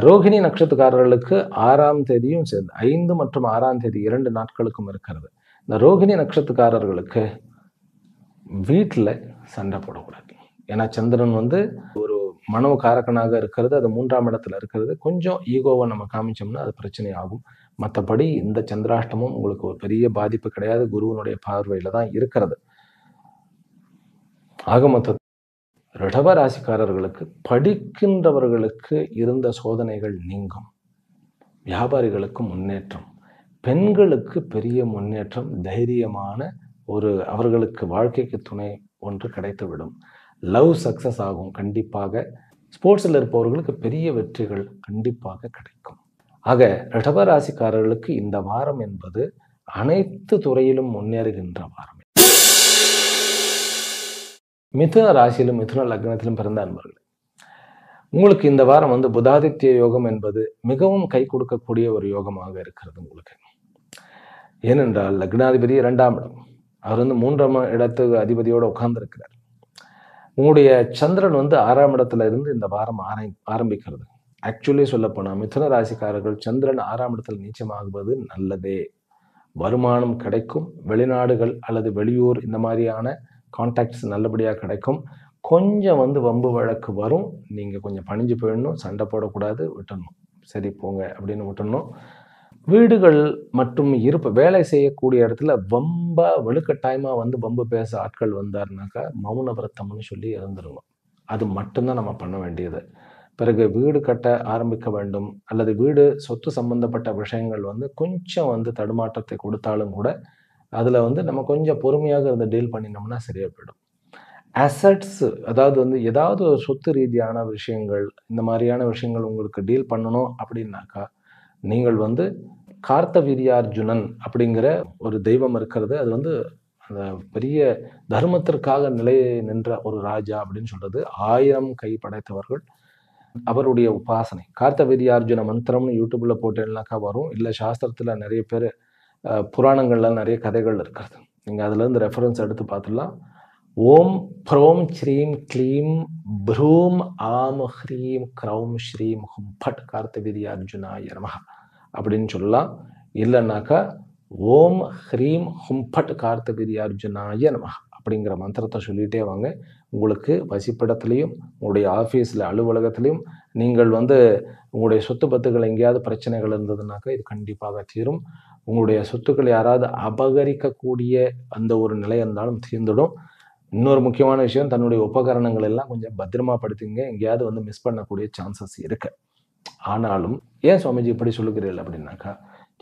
ரோகிணி நட்சத்திரக்காரர்களுக்கு 6ஆம் தேதியும் சேர்ந்து 5 மற்றும் 6ஆம் தேதி 2 நாட்களுக்கும் இருக்கிறது. இந்த ரோகிணி நட்சத்திரக்காரர்களுக்கு வீட்டில் சண்டை போடக்கூடாது. ஏன்னா சந்திரன் வந்து ஒரு மனோ காரகனாக இருக்கிறது, அது 3ஆம் இடத்துல இருக்கிறது. கொஞ்சம் ஈகோவை நம்ம காமிச்சோம்னா அது பிரச்சனை ஆகும். மற்றபடி இந்த சந்திராஷ்டமும் உங்களுக்கு ஒரு பெரிய பாதிப்பு கிடையாது. குருவனுடைய பார்வையில தான் இருக்கிறது. ஆக மொத்த ரிஷப ராசிக்காரர்களுக்கு படிக்கின்றவர்களுக்கு இருந்த சோதனைகள் நீங்கும். வியாபாரிகளுக்கு முன்னேற்றம், பெண்களுக்கு பெரிய முன்னேற்றம், தைரியமான ஒரு அவர்களுக்கு வாழ்க்கைக்கு துணை ஒன்று கிடைத்துவிடும். லவ் சக்சஸ் ஆகும் கண்டிப்பாக. ஸ்போர்ட்ஸில் இருப்பவர்களுக்கு பெரிய வெற்றிகள் கண்டிப்பாக கிடைக்கும். ஆக ரிஷப ராசிக்காரர்களுக்கு இந்த வாரம் என்பது அனைத்து துறையிலும் முன்னேறுகின்ற வாரம். மிதுன ராசியிலும் மிதுன லக்னத்திலும் பிறந்த அன்பர்கள், உங்களுக்கு இந்த வாரம் வந்து புதாதித்ய யோகம் என்பது மிகவும் கை கொடுக்கக்கூடிய ஒரு யோகமாக இருக்கிறது உங்களுக்கு. ஏனென்றால் லக்னாதிபதி 2ஆம் இடம், அவர் வந்து 3ஆம் இடத்துக்கு அதிபதியோடு உட்கார்ந்துருக்கிறார். உங்களுடைய சந்திரன் வந்து 6ஆம் இடத்துல இருந்து இந்த வாரம் ஆரம்பிக்கிறது. ஆக்சுவலி சொல்ல போனால் மிதுன ராசிக்காரர்கள் சந்திரன் 6ஆம் இடத்தில் நீச்சமாகுவது நல்லதே. வருமானம் கிடைக்கும். வெளிநாடுகள் அல்லது வெளியூர் இந்த மாதிரியான கான்டாக்ட்ஸ் நல்லபடியாக கிடைக்கும். கொஞ்சம் வந்து வம்பு வழக்கு வரும். நீங்கள் கொஞ்சம் பணிஞ்சு போயிடணும், சண்டை போடக்கூடாது, விட்டுடணும். சரி போங்க அப்படின்னு விட்டுடணும். வீடுகள் மற்றும் வேலை செய்யக்கூடிய இடத்துல வம்பா வலுக்கட்டாயமாக வந்து வம்பு பேச ஆட்கள் வந்தாருனாக்கா மௌன விரத்தம்னு சொல்லி இருந்துருவோம். அது மட்டும்தான் நம்ம பண்ண வேண்டியது. பிறகு வீடு கட்ட ஆரம்பிக்க வேண்டும் அல்லது வீடு சொத்து சம்பந்தப்பட்ட விஷயங்கள் வந்து கொஞ்சம் வந்து தடுமாற்றத்தை கொடுத்தாலும் கூட அதில் வந்து நம்ம கொஞ்சம் பொறுமையாக இருந்து டீல் பண்ணினோம்னா சரியாக போயிடும். அசட்ஸ், அதாவது வந்து ஏதாவது ஒரு சொத்து ரீதியான விஷயங்கள், இந்த மாதிரியான விஷயங்கள் உங்களுக்கு டீல் பண்ணணும் அப்படின்னாக்கா நீங்கள் வந்து கார்த்தவீர்யார்ஜுனன் அப்படிங்கிற ஒரு தெய்வம் இருக்கிறது. அது வந்து அந்த பெரிய தர்மத்திற்காக நிலை நின்ற ஒரு ராஜா அப்படின்னு சொல்றது. 1000 கை படைத்தவர்கள். அவருடைய உபாசனை கார்த்தவீர்யார்ஜுன மந்திரம்னு யூடியூப்ல போட்டேன்னாக்கா வரும். இல்லை சாஸ்திரத்துல நிறைய பேர் புராணங்கள்ல நிறைய கதைகள் இருக்கிறது. நீங்க அதுல இருந்து ரெஃபரன்ஸ் எடுத்து பார்த்துடலாம். ஓம் ப்ரோம் ஸ்ரீம் க்ளீம் ப்ரூம் ஆம் ஹ்ரீம் க்ரௌம் ஸ்ரீம் ஹும் பட் கார்த்தவீர்யார்ஜுனாய நமஹ அப்படின்னு சொல்லலாம். இல்லைன்னாக்கா ஓம் ஹ்ரீம் ஹும் பட் கார்த்தவீர்யார்ஜுனாய நமஹ அப்படிங்கிற மந்திரத்தை சொல்லிகிட்டே வாங்க. உங்களுக்கு வசிப்பிடத்துலையும் உங்களுடைய ஆஃபீஸில் அலுவலகத்திலையும் நீங்கள் வந்து உங்களுடைய சொத்து பத்துக்கள் எங்கேயாவது பிரச்சனைகள் இருந்ததுனாக்கா இது கண்டிப்பாக தீரும். உங்களுடைய சொத்துக்கள் யாராவது அபகரிக்கக்கூடிய அந்த ஒரு நிலை இருந்தாலும் தீர்ந்துடும். இன்னொரு முக்கியமான விஷயம், தன்னுடைய உபகரணங்கள் எல்லாம் கொஞ்சம் பத்திரமா படுத்திங்க. எங்கேயாவது வந்து மிஸ் பண்ணக்கூடிய சான்சஸ் இருக்கு. ஆனாலும் ஏன் சுவாமிஜி இப்படி சொல்லுகிறீர்கள் அப்படின்னாக்கா,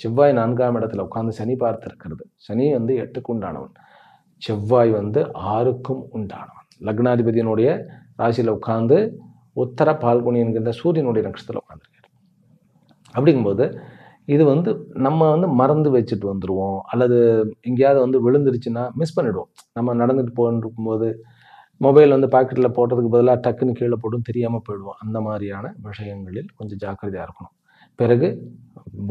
செவ்வாய் 4ஆம் இடத்துல உட்கார்ந்து சனி பார்த்து இருக்கிறது. சனி வந்து 8க்கு உண்டானவன், செவ்வாய் வந்து 6க்கும் உண்டானவன். லக்னாதிபதியினுடைய ராசியில் உட்கார்ந்து உத்தர பால்குனி என்கின்ற சூரியனுடைய நட்சத்திரத்தில் உட்கார்ந்துருக்காரு. அப்படிங்கும்போது இது வந்து நம்ம வந்து மறந்து வச்சுட்டு வந்துடுவோம், அல்லது எங்கேயாவது வந்து விழுந்துருச்சுன்னா மிஸ் பண்ணிடுவோம். நம்ம நடந்துட்டு போகும்போது மொபைல் வந்து பாக்கெட்டில் போட்டதுக்கு பதிலாக டக்குன்னு கீழே போட்டும் தெரியாமல் போயிடுவோம். அந்த மாதிரியான விஷயங்களில் கொஞ்சம் ஜாக்கிரதையாக இருக்கணும். பிறகு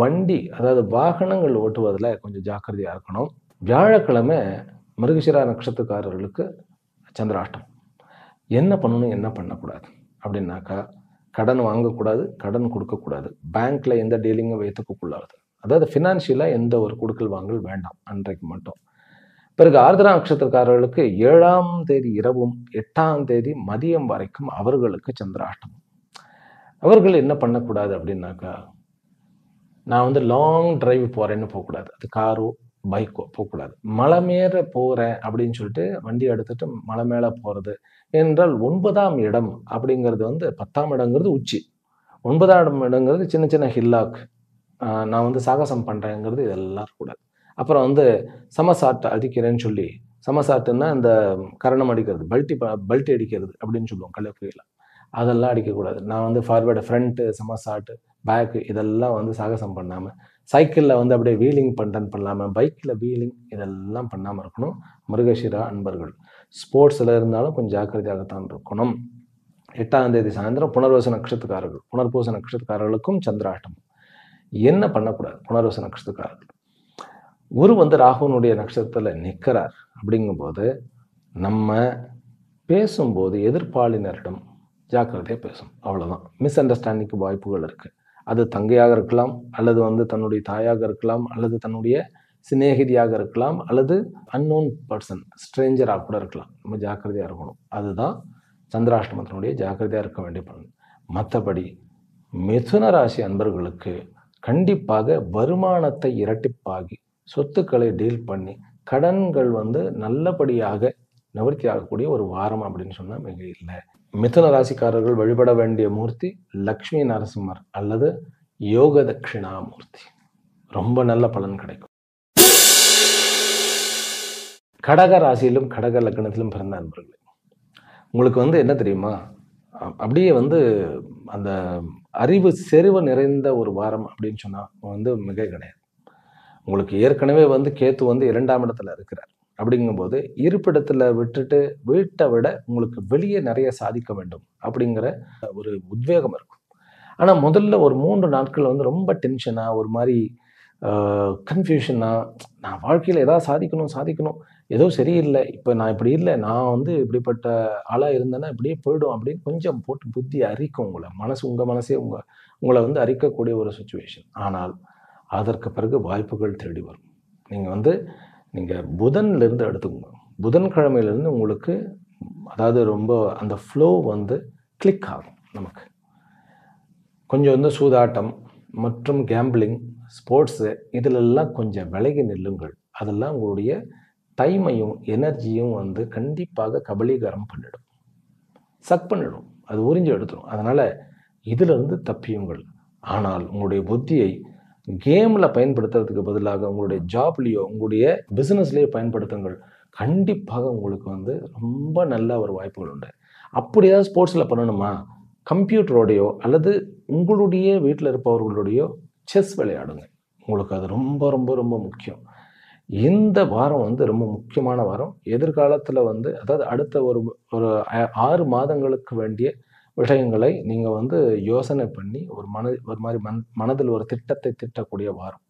வண்டி, அதாவது வாகனங்கள் ஓட்டுவதில் கொஞ்சம் ஜாக்கிரதையாக இருக்கணும். வியாழக்கிழமை மிருகசிரா நட்சத்திரக்காரர்களுக்கு சந்திராஷ்டம். என்ன பண்ணணும் என்ன பண்ணக்கூடாது அப்படின்னாக்கா, கடன் வாங்கக்கூடாது, கடன் கொடுக்கக்கூடாது, பேங்க்ல எந்த டீலிங்கும் வைத்துக்கூடாது. அதாவது ஃபினான்ஷியலாக எந்த ஒரு கொடுக்கல் வாங்கல் வேண்டாம் அன்றைக்கு மட்டும். பிறகு ஆர்திரா நட்சத்திரக்காரர்களுக்கு 7ஆம் தேதி இரவும் 8ஆம் தேதி மதியம் வரைக்கும் அவர்களுக்கு சந்திராஷ்டம். அவர்கள் என்ன பண்ணக்கூடாது அப்படின்னாக்கா, நான் வந்து லாங் டிரைவ் போறேன்னு போகக்கூடாது. அது காரோ பைக்கோ போகக்கூடாது. மலை மேல போறேன் அப்படின்னு சொல்லிட்டு வண்டி எடுத்துட்டு மலை மேல போறது என்றால் 9ஆம் இடம் அப்படிங்கிறது வந்து 10ஆம் இடங்கிறது உச்சி, 9ஆம் இடங்கிறது சின்ன சின்ன ஹில்லாக். நான் வந்து சாகசம் பண்றேங்கிறது இதெல்லாம் கூடாது. அப்புறம் வந்து சமசாட்டு அடிக்கிறேன்னு சொல்லி, சமசாட்டுன்னா இந்த கரணம் அடிக்கிறது, பல்ட்டி அடிக்கிறது அப்படின்னு சொல்லுவோம் கல்லூரியில். அதெல்லாம் அடிக்கக்கூடாது. நான் வந்து ஃபார்வேர்டு ஃப்ரண்ட்டு சமசாட்டு பேக்கு இதெல்லாம் வந்து சாகசம் பண்ணாமல், சைக்கிளில் வந்து அப்படியே வீலிங் பண்ணாமல், பைக்கில் வீலிங் இதெல்லாம் பண்ணாமல் இருக்கணும். மிருகசிரா அன்பர்கள் ஸ்போர்ட்ஸில் இருந்தாலும் கொஞ்சம் ஜாக்கிரதையாகத்தான் இருக்கணும். 8ஆம் தேதி சாயந்தரம் புனர்வசு நட்சத்திரக்காரர்கள், புனர்பூச நட்சத்திரக்காரர்களுக்கும் சந்திராஷ்டம். என்ன பண்ணக்கூடாது புனர்வசு நட்சத்திரக்காரர்கள்? குரு வந்து ராகுனுடைய நட்சத்திரத்தில் நிற்கிறார். அப்படிங்கும்போது நம்ம பேசும்போது எதிர்ப்பாளினரிடம் ஜாக்கிரதையாக பேசணும். அவ்வளோதான். மிஸ் அண்டர்ஸ்டாண்டிங்க்கு வாய்ப்புகள் இருக்குது. அது தங்கையாக இருக்கலாம், அல்லது வந்து தன்னுடைய தாயாக இருக்கலாம், அல்லது தன்னுடைய சிநேகிதியாக இருக்கலாம், அல்லது அன்னோன் பர்சன் ஸ்ட்ரேஞ்சராக கூட இருக்கலாம். நம்ம ஜாக்கிரதையாக இருக்கணும். அதுதான் சந்திராஷ்டமத்தினுடைய ஜாக்கிரதையாக இருக்க வேண்டிய பலன். மற்றபடி மிதுன ராசி அன்பர்களுக்கு கண்டிப்பாக வருமானத்தை இரட்டிப்பாகி சொத்துக்களை டீல் பண்ணி கடன்கள் வந்து நல்லபடியாக நிவர்த்தி ஆகக்கூடிய ஒரு வாரம் அப்படின்னு சொன்னால் மிக இல்லை. மிதுன ராசிக்காரர்கள் வழிபட வேண்டிய மூர்த்தி லக்ஷ்மி நரசிம்மர் அல்லது யோக தட்சிணாமூர்த்தி. ரொம்ப நல்ல பலன் கிடைக்கும். கடக ராசியிலும் கடக லக்னத்திலும் பிறந்த அன்பர்களே, உங்களுக்கு வந்து என்ன தெரியுமா, அப்படியே வந்து அந்த அறிவு செறிவு நிறைந்த ஒரு வாரம் அப்படின்னு சொன்னால் வந்து மிக கிடையாது. உங்களுக்கு ஏற்கனவே வந்து கேத்து வந்து 2ஆம் இடத்துல இருக்கிறார். அப்படிங்கும்போது இருப்பிடத்தில் விட்டுட்டு வீட்டை விட உங்களுக்கு வெளியே நிறைய சாதிக்க வேண்டும் அப்படிங்கிற ஒரு உத்வேகம் இருக்கும். ஆனால் முதல்ல ஒரு 3 நாட்கள் வந்து ரொம்ப டென்ஷனாக, ஒரு மாதிரி கன்ஃபியூஷனாக, நான் வாழ்க்கையில் ஏதாவது சாதிக்கணும், ஏதோ சரியில்லை, இப்போ நான் இப்படி இல்லை, நான் வந்து இப்படிப்பட்ட ஆளாக இருந்தேன்னா இப்படியே போய்டும் அப்படின்னு கொஞ்சம் போட்டு புத்தி அரிக்கும் உங்களை. உங்கள் மனசே உங்களை வந்து அரிக்கக்கூடிய ஒரு சுச்சுவேஷன். ஆனால் அதற்கு பிறகு வாய்ப்புகள் தேடி வரும். நீங்கள் புதன்லேருந்து எடுத்துக்கோங்க. புதன்கிழமையிலேருந்து உங்களுக்கு அதாவது ரொம்ப அந்த ஃப்ளோ வந்து கிளிக் ஆகும். நமக்கு கொஞ்சம் வந்து சூதாட்டம் மற்றும் கேம்பிளிங், ஸ்போர்ட்ஸு இதிலெல்லாம் கொஞ்சம் விலகி நில்லுங்கள். அதெல்லாம் உங்களுடைய டைமையும் எனர்ஜியும் வந்து கண்டிப்பாக கபலீகரம் பண்ணிடும், சக் பண்ணிடும், அது உறிஞ்சி எடுத்துடும். அதனால் இதிலிருந்து தப்பியுங்கள். ஆனால் உங்களுடைய புத்தியை கேமில் பயன்படுத்துறதுக்கு பதிலாக உங்களுடைய ஜாப்லேயோ உங்களுடைய பிஸ்னஸ்லேயோ பயன்படுத்துங்கள். கண்டிப்பாக உங்களுக்கு வந்து ரொம்ப நல்ல ஒரு வாய்ப்புகள் உண்டு. அப்படி ஏதாவது ஸ்போர்ட்ஸில் பண்ணணுமா, கம்ப்யூட்டரோடையோ அல்லது உங்களுடைய வீட்டில் இருப்பவர்களுடையோ செஸ் விளையாடுங்க. உங்களுக்கு அது ரொம்ப ரொம்ப ரொம்ப முக்கியம். இந்த வாரம் வந்து ரொம்ப முக்கியமான வாரம். எதிர்காலத்தில் வந்து அதாவது அடுத்த ஒரு 6 மாதங்களுக்கு வேண்டிய விஷயங்களை நீங்கள் வந்து யோசனை பண்ணி ஒரு மாதிரி மனதில் ஒரு திட்டத்தை திட்டக்கூடிய வாரம்.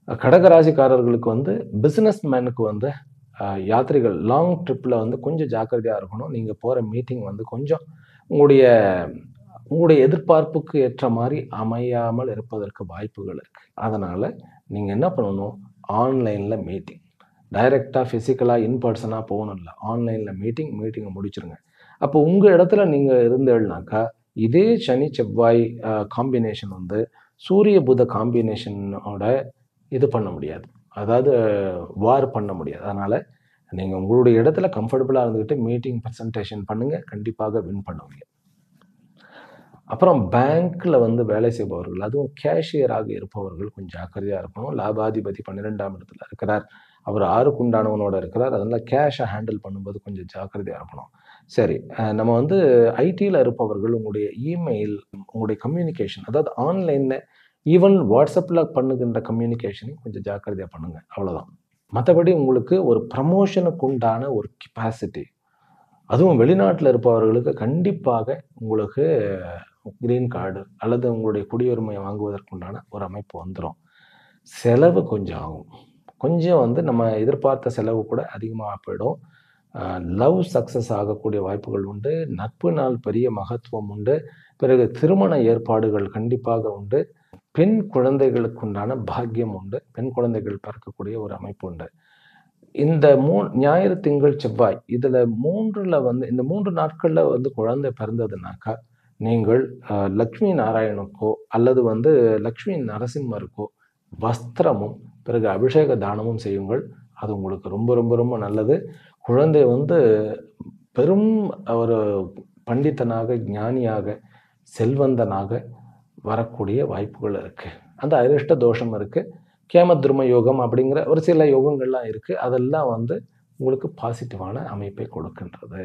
கடகராசிக்காரர்களுக்கு வந்து பிஸ்னஸ் மேனுக்கு வந்து யாத்திரைகள் லாங் ட்ரிப்பில் வந்து கொஞ்சம் ஜாக்கிரதையாக இருக்கணும். நீங்கள் போகிற மீட்டிங் வந்து கொஞ்சம் உங்களுடைய எதிர்பார்ப்புக்கு ஏற்ற மாதிரி அமையாமல் இருப்பதற்கு வாய்ப்புகள் இருக்குது. அதனால் நீங்கள் என்ன பண்ணணும், ஆன்லைனில் மீட்டிங், டைரெக்டாக ஃபிசிக்கலாக இன்பர்சனாக போகணும் இல்லை, ஆன்லைனில் மீட்டிங்கை முடிச்சுருங்க. அப்போ உங்கள் இடத்துல நீங்கள் இருந்தேன்னாக்கா இதே சனி செவ்வாய் காம்பினேஷன் வந்து சூரிய புத காம்பினேஷனோட இது பண்ண முடியாது, அதாவது வார் பண்ண முடியாது. அதனால் நீங்கள் உங்களுடைய இடத்துல கம்ஃபர்டபுளாக இருந்துக்கிட்டு மீட்டிங் ப்ரெசன்டேஷன் பண்ணுங்கள், கண்டிப்பாக வின் பண்ணுவீங்க. அப்புறம் பேங்க்கில் வந்து வேலை செய்பவர்கள், அதுவும் கேஷியராக இருப்பவர்கள் கொஞ்சம் ஜாக்கிரதையாக இருக்கணும். லாபாதிபதி 12ஆம் இடத்துல இருக்கிறார், அவர் 6க்கு உண்டானவனோட இருக்கிறார். அதனால் கேஷை ஹேண்டில் பண்ணும்போது கொஞ்சம் ஜாக்கிரதையாக இருக்கணும். சரி, நம்ம வந்து ஐடியில் இருப்பவர்கள் உங்களுடைய இமெயில், உங்களுடைய கம்யூனிகேஷன், அதாவது ஆன்லைனில் ஈவன் வாட்ஸ்அப்பில் பண்ணுகின்ற கம்யூனிகேஷனையும் கொஞ்சம் ஜாக்கிரதையாக பண்ணுங்கள். அவ்வளோதான். மற்றபடி உங்களுக்கு ஒரு ப்ரமோஷனுக்கு உண்டான ஒரு கெப்பாசிட்டி, அதுவும் வெளிநாட்டில் இருப்பவர்களுக்கு கண்டிப்பாக உங்களுக்கு கிரீன் கார்டு அல்லது உங்களுடைய குடியுரிமையை வாங்குவதற்குண்டான ஒரு அமைப்பு வந்துடும். செலவு கொஞ்சம் ஆகும், கொஞ்சம் வந்து நம்ம எதிர்பார்த்த செலவு கூட அதிகமாக போயிடும். லவ் சக்ஸஸ் ஆகக்கூடிய வாய்ப்புகள் உண்டு. நட்பு நாள் பெரிய மகத்துவம் உண்டு. பிறகு திருமண ஏற்பாடுகள் கண்டிப்பாக உண்டு. பெண் குழந்தைகளுக்கு உண்டான பாக்கியம் உண்டு. பெண் குழந்தைகள் பிறக்கக்கூடிய ஒரு அமைப்பு உண்டு. இந்த ஞாயிறு, திங்கள், செவ்வாய் இதில் 3ல் வந்து இந்த 3 நாட்களில் வந்து குழந்தை பிறந்ததுனாக்கா நீங்கள் லக்ஷ்மி நாராயணுக்கோ அல்லது வந்து லக்ஷ்மி நரசிம்மருக்கோ வஸ்திரமும் பிறகு அபிஷேக தானமும் செய்யுங்கள். அது உங்களுக்கு ரொம்ப ரொம்ப ரொம்ப நல்லது. குழந்தை வந்து பெரும் ஒரு பண்டிதனாக, ஞானியாக, செல்வந்தனாக வரக்கூடிய வாய்ப்புகள் இருக்குது. அந்த அதிர்ஷ்ட தோஷம் இருக்குது. கேமத்ரும யோகம் அப்படிங்கிற ஒரு சில யோகங்கள்லாம் இருக்குது. அதெல்லாம் வந்து உங்களுக்கு பாசிட்டிவான அமைப்பை கொடுக்கின்றது.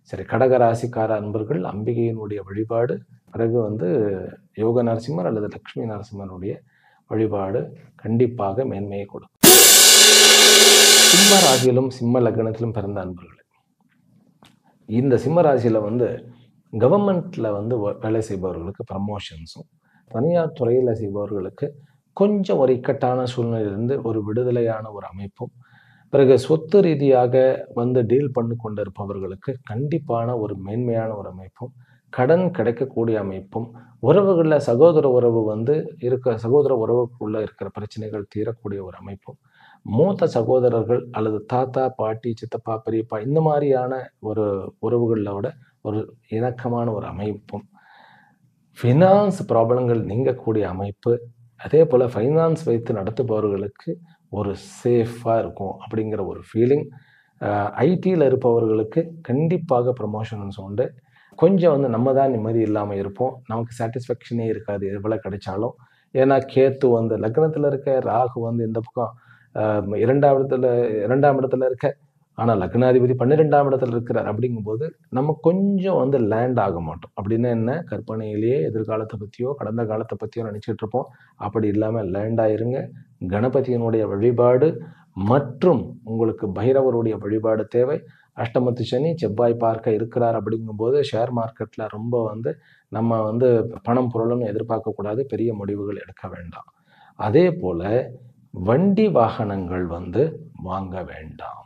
சரி, கடகராசிக்கார அன்பர்கள் அம்பிகையினுடைய வழிபாடு, பிறகு வந்து யோக நரசிம்மர் அல்லது லக்ஷ்மி நரசிம்மனுடைய வழிபாடு கண்டிப்பாக மேன்மையை கொடுக்கும். சிம்ம ராசியிலும் சிம்ம லக்னத்திலும் பிறந்த அன்பர்களே, இந்த சிம்ம ராசியில் வந்து கவர்மெண்ட்டில் வந்து வேலை செய்பவர்களுக்கு ப்ரமோஷன்ஸும், தனியார் துறையில் செய்பவர்களுக்கு கொஞ்சம் ஒரு இக்கட்டான சூழ்நிலையிலிருந்து ஒரு விடுதலையான ஒரு அமைப்பும், பிறகு சொத்து ரீதியாக வந்து டீல் பண்ணி கொண்டிருப்பவர்களுக்கு கண்டிப்பான ஒரு மேன்மையான ஒரு அமைப்பும், கடன் கிடைக்கக்கூடிய அமைப்பும், உறவுகள்ல சகோதர உறவு வந்து சகோதர உறவுக்குள்ள இருக்கிற பிரச்சனைகள் தீரக்கூடிய ஒரு அமைப்பும், மூத்த சகோதரர்கள் அல்லது தாத்தா, பாட்டி, சித்தப்பா, பெரியப்பா இந்த மாரியான ஒரு உறவுகள விட ஒரு இணக்கமான ஒரு அமைப்பும், ஃபினான்ஸ் ப்ராப்ளங்கள் நீங்கக்கூடிய அமைப்பு, அதேபோல ஃபைனான்ஸ் வைத்து நடத்துபவர்களுக்கு ஒரு சேஃபா இருக்கும் அப்படிங்கிற ஒரு ஃபீலிங். ஐடில இருப்பவர்களுக்கு கண்டிப்பாக ப்ரமோஷன்ஸ் உண்டு. கொஞ்சம் வந்து நம்ம தான் நிம்மதி இல்லாம இருப்போம். நமக்கு சாட்டிஸ்ஃபேக்ஷனே இருக்காது எவ்வளோ கிடைச்சாலும். ஏன்னா கேத்து வந்து லக்னத்தில இருக்க, ராகு வந்து இந்த பக்கம் 2ஆம் இடத்துல இருக்க. ஆனா லக்னாதிபதி 12ஆம் இடத்துல இருக்கிறார். அப்படிங்கும்போது நம்ம கொஞ்சம் வந்து லேண்ட் ஆக மாட்டோம். அப்படின்னா என்ன? கற்பனையிலேயே எதிர்காலத்த பத்தியோ, கடந்த காலத்த பத்தியோ நினைச்சுட்டு இருப்போம். அப்படி இல்லாம லேண்ட் ஆயிருங்க. கணபதியினுடைய வழிபாடு மற்றும் உங்களுக்கு பைரவருடைய வழிபாடு தேவை. அஷ்டமத்து சனி, செவ்வாய் பார்க்க இருக்கிறார் அப்படிங்கும்போது ஷேர் மார்க்கெட்ல ரொம்ப வந்து நம்ம வந்து பணம், பொருளும் எதிர்பார்க்கக்கூடாது. பெரிய முடிவுகள் எடுக்க வேண்டாம். அதேபோல வண்டி வாகனங்கள் வந்து வாங்க வேண்டாம்.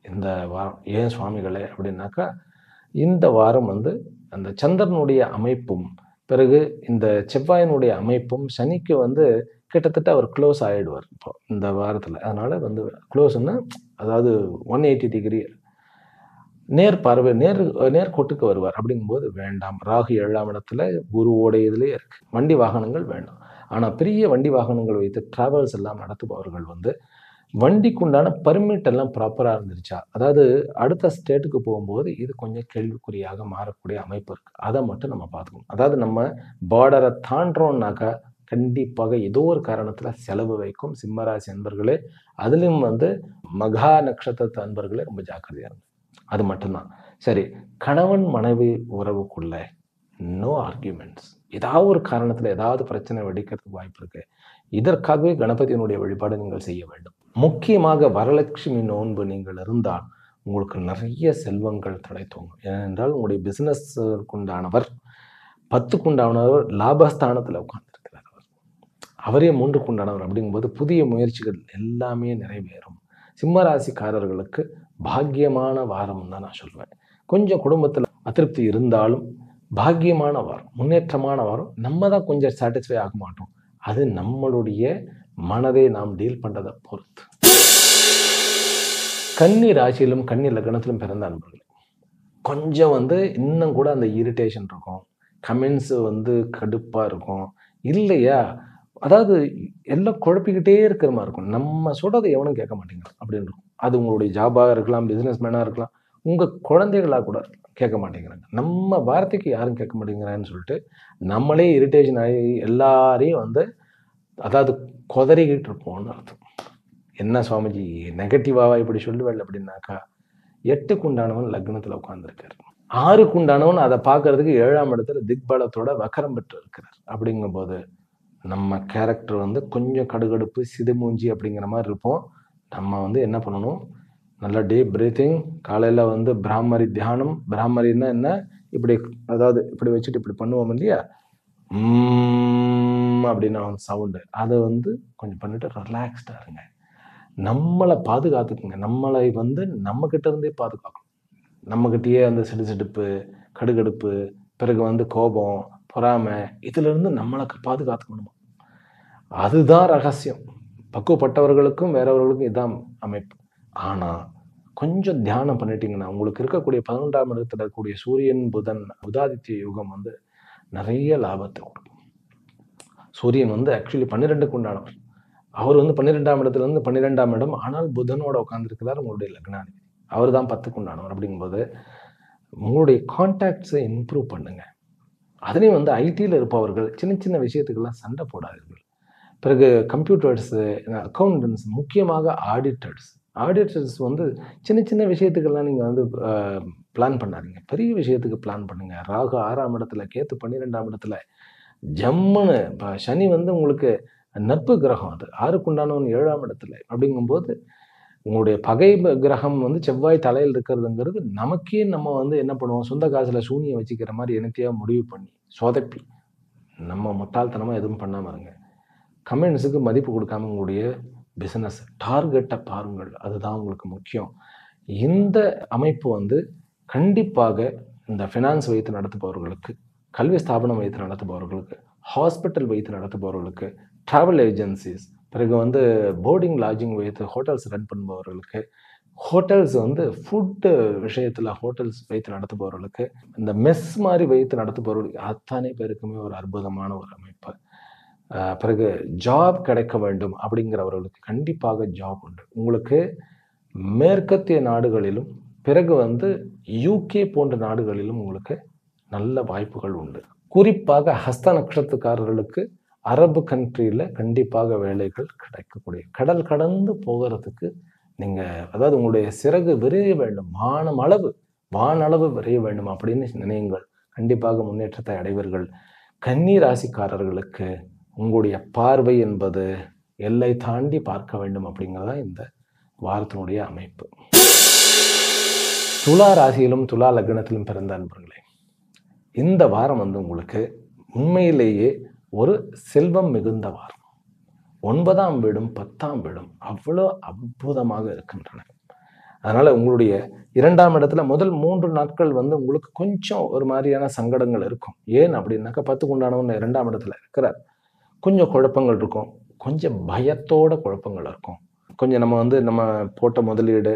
இந்த வாரம் ஏன் சுவாமிகளே அப்படின்னாக்கா, இந்த வாரம் வந்து அந்த சந்திரனுடைய அமைப்பும், பிறகு இந்த செவ்வாயினுடைய அமைப்பும் சனிக்கு வந்து கிட்டத்தட்ட அவர் க்ளோஸ் ஆயிடுவார் இப்போ இந்த வாரத்துல. அதனால வந்து க்ளோஸ்ன்னா அதாவது 180 டிகிரி நேர் பார்வை, நேர்கோட்டுக்கு வருவார். அப்படிங்கும்போது வேண்டாம். ராகு 7ஆம் இடத்துல, குருவோட இதுலயே இருக்கு. வண்டி வாகனங்கள் வேண்டாம். ஆனா பெரிய வண்டி வாகனங்கள் வைத்து டிராவல்ஸ் எல்லாம் நடத்துபவர்கள் வந்து வண்டிக்கு உண்டான பர்மிட் எல்லாம் ப்ராப்பரா இருந்துருச்சா? அதாவது அடுத்த ஸ்டேட்டுக்கு போகும்போது இது கொஞ்சம் கேள்விக்குறியாக மாறக்கூடிய அமைப்பு இருக்கு. அத மட்டும் நம்ம பார்த்துக்கணும். அதாவது நம்ம பார்டர தாண்டுறோம்னாக்கா, கண்டிப்பாக ஏதோ ஒரு காரணத்துல செலவு வைக்கும் சிம்ம ராசி அன்பர்களே. அதிலும் வந்து மகா நட்சத்திரத்து அன்பர்களே ரொம்ப ஜாக்கிரதையா இருங்க. அது மட்டும் தான். சரி, கணவன் மனைவி உறவுக்குள்ள நோ ஆர்கியூமென்ட்ஸ். ஏதாவது ஒரு காரணத்துல ஏதாவது பிரச்சனை வெடிக்கிறதுக்கு வாய்ப்பு இருக்கு. இதற்காகவே கணபதியினுடைய வழிபாடு நீங்கள் செய்ய வேண்டும். முக்கியமாக வரலட்சுமி நோன்பு நீங்கள் இருந்தால் உங்களுக்கு நிறைய செல்வங்கள் தழைத்தோங்கும். ஏனென்றால் உங்களுடைய பிசினஸ்க்குண்டானவர் 10க்குண்டானவர் லாபஸ்தானத்துல உட்கார்ந்திருக்கிறார் அவர். அவரே 3க்குண்டானவர் அப்படிங்கும்போது புதிய முயற்சிகள் எல்லாமே நிறைவேறும். சிம்ம ராசிக்காரர்களுக்கு பாக்கியமான வாரம் தான் நான் சொல்வேன். கொஞ்சம் குடும்பத்துல அதிருப்தி இருந்தாலும் பாக்கியமான வாரம், முன்னேற்றமான வாரம். நம்ம தான் கொஞ்சம் சாட்டிஸ்ஃபை ஆக மாட்டோம். அது நம்மளுடைய மனதை நாம் டீல் பண்றதை பொறுத்து. கன்னி ராசியிலும் கன்னி லக்னத்திலும் பிறந்த அன்பர்களே, கொஞ்சம் வந்து இன்னும் கூட அந்த இரிட்டேஷன் இருக்கும். கமெண்ட்ஸ் வந்து கடுப்பா இருக்கும். இல்லையா? அதாவது எல்லாம் குழப்பிக்கிட்டே இருக்கிற மாதிரி இருக்கும். நம்ம சொல்றதை எவனும் கேட்க மாட்டேங்கிறான் அப்படின்னு இருக்கும். அது உங்களுடைய ஜாபாக இருக்கலாம், பிசினஸ் மேனா இருக்கலாம், உங்க குழந்தைகளா கூட கேட்க மாட்டேங்கிறாங்க. நம்ம வார்த்தைக்கு யாரும் கேட்க மாட்டேங்கிறான்னு சொல்லிட்டு நம்மளே இரிட்டேஷன் ஆகி எல்லாரையும் வந்து அதாவது கொதறிக்கிட்டு இருப்போம்னு அர்த்தம். என்ன சுவாமிஜி நெகட்டிவாவா இப்படி சொல்லுவேன் அப்படின்னாக்கா, 8க்குண்டானவன் லக்னத்துல உட்கார்ந்துருக்காரு. 6க்குண்டானவன் அதை பார்க்கறதுக்கு 7ஆம் இடத்துல திக்பலத்தோட வக்கரம் பெற்று இருக்கிறார். அப்படிங்கும்போது நம்ம கேரக்டர் வந்து கொஞ்சம் கடுகடுப்பு, சிடுமூஞ்சி அப்படிங்கிற மாதிரி இருப்போம். நம்ம வந்து என்ன பண்ணணும், நல்லா டீப் பிரீத்திங். காலையில வந்து பிராமரி தியானம். பிராமரின்னா என்ன? இப்படி அதாவது இப்படி வச்சுட்டு இப்படி பண்ணுவோம் இல்லையா? அப்படின்னு சவுண்டு. அதை வந்து கொஞ்சம் பண்ணிட்டு ரிலாக்ஸ்டா இருங்க. நம்மளை பாதுகாத்துக்குங்க. நம்மளை வந்து நம்ம கிட்ட இருந்தே பாதுகாக்கணும். நம்ம கிட்டயே அந்த சிடுசிடுப்பு, கடுகடுப்பு, பிறகு வந்து கோபம், பொறாமை, இதுல இருந்து நம்மளை பாதுகாத்துக்கணுமா. அதுதான் ரகசியம். பக்குவப்பட்டவர்களுக்கும் வேறவர்களுக்கும் இதான் அமைப்பு. ஆனா கொஞ்சம் தியானம் பண்ணிட்டீங்கன்னா உங்களுக்கு இருக்கக்கூடிய 11ஆம் இடத்துல இருக்கக்கூடிய சூரியன், புதன், புதாதித்ய யுகம் வந்து நிறைய லாபத்தை கொடுக்கும். சூரியன் வந்து ஆக்சுவலி 12க்கு உண்டானவர். அவர் வந்து 12ஆம் இடத்துல இருந்து 12ஆம் இடம். ஆனால் புதனோட உட்கார்ந்துருக்கிறார் உங்களுடைய லக்னாதிபதி. அவர் தான் 10க்கு உண்டானவர். அப்படிங்கும்போது உங்களுடைய கான்டாக்ட்ஸை இம்ப்ரூவ் பண்ணுங்க. அதுலேயும் வந்து ஐடியில் இருப்பவர்கள் சின்ன சின்ன விஷயத்துக்கெல்லாம் சண்டை போடாதீர்கள். பிறகு கம்ப்யூட்டர்ஸு, அக்கௌண்டன்ஸ், முக்கியமாக ஆடிட்டர்ஸ் வந்து சின்ன சின்ன விஷயத்துக்கெல்லாம் நீங்கள் வந்து பிளான் பண்ணாதீங்க. பெரிய விஷயத்துக்கு பிளான் பண்ணுங்க. ராகு 6ஆம் இடத்துல, கேத்து 12ஆம் இடத்துல, ஜம்முன்னு இப்போ சனி வந்து உங்களுக்கு நட்பு கிரகம். அது 6க்குண்டானவன் 7ஆம் இடத்துல. அப்படிங்கும்போது உங்களுடைய பகை கிரகம் வந்து செவ்வாய் தலையில் இருக்கிறதுங்கிறது நமக்கே நம்ம வந்து என்ன பண்ணுவோம், சொந்த காசுல சூனியம் வச்சுக்கிற மாதிரி என்னத்தையா முடிவு பண்ணி சொதப்பி நம்ம முட்டாள்தனமா எதுவும் பண்ணாம இருங்க. கமெண்ட்ஸுக்கு மதிப்பு கொடுக்காம உங்களுடைய பிஸ்னஸ் டார்கெட்டை பாருங்கள். அதுதான் உங்களுக்கு முக்கியம். இந்த அமைப்பு வந்து கண்டிப்பாக இந்த ஃபினான்ஸ் வைத்து நடத்துபவர்களுக்கு, கல்வி ஸ்தாபனம் வைத்து நடத்துபவர்களுக்கு, ஹாஸ்பிட்டல் வைத்து நடத்துபவர்களுக்கு, ட்ராவல் ஏஜென்சிஸ், பிறகு வந்து போர்டிங் லாட்ஜிங் வைத்து ஹோட்டல்ஸ் ரன் பண்ணுபவர்களுக்கு, ஹோட்டல்ஸ் வந்து ஃபுட்டு விஷயத்தில் ஹோட்டல்ஸ் வைத்து நடத்துபவர்களுக்கு, இந்த மெஸ் மாதிரி வைத்து நடத்துபவர்களுக்கு அத்தனை பேருக்குமே ஒரு அற்புதமான ஒரு அமைப்பு. பிறகு ஜாப் கிடைக்க வேண்டும் அப்படிங்கிறவர்களுக்கு கண்டிப்பாக ஜாப் உண்டு. உங்களுக்கு மேற்கத்திய நாடுகளிலும் பிறகு வந்து யூகே போன்ற நாடுகளிலும் உங்களுக்கு நல்ல வாய்ப்புகள் உண்டு. குறிப்பாக ஹஸ்த நட்சத்திரக்காரர்களுக்கு அரபு கண்ட்ரியில் கண்டிப்பாக வேலைகள் கிடைக்கக்கூடிய, கடல் கடந்து போகிறதுக்கு நீங்கள், அதாவது உங்களுடைய சிறகு விரைய வேண்டும், வானளவு விரைய வேண்டும் அப்படின்னு நினையுங்கள். கண்டிப்பாக முன்னேற்றத்தை அடைவீர்கள். கன்னி ராசிக்காரர்களுக்கு உங்களுடைய பார்வை என்பது எல்லை தாண்டி பார்க்க வேண்டும் அப்படிங்கிறதா இந்த வாரத்தினுடைய அமைப்பு. துலா ராசியிலும் துலா லக்னத்திலும் பிறந்த அன்பர்களே, இந்த வாரம் வந்து உங்களுக்கு உண்மையிலேயே ஒரு செல்வம் மிகுந்த வாரம். 9ஆம் வீடும் 10ஆம் வீடும் அவ்வளோ அற்புதமாக இருக்கின்றன. அதனால உங்களுடைய 2ஆம் இடத்துல முதல் 3 நாட்கள் வந்து உங்களுக்கு கொஞ்சம் ஒரு மாதிரியான சங்கடங்கள் இருக்கும். ஏன் அப்படின்னாக்கா 10க்கு உண்டானவன் 2ஆம் இடத்துல இருக்கிறார். கொஞ்சம் குழப்பங்கள் இருக்கும், கொஞ்சம் பயத்தோட குழப்பங்கள் இருக்கும், கொஞ்சம் நம்ம போட்ட முதலீடு,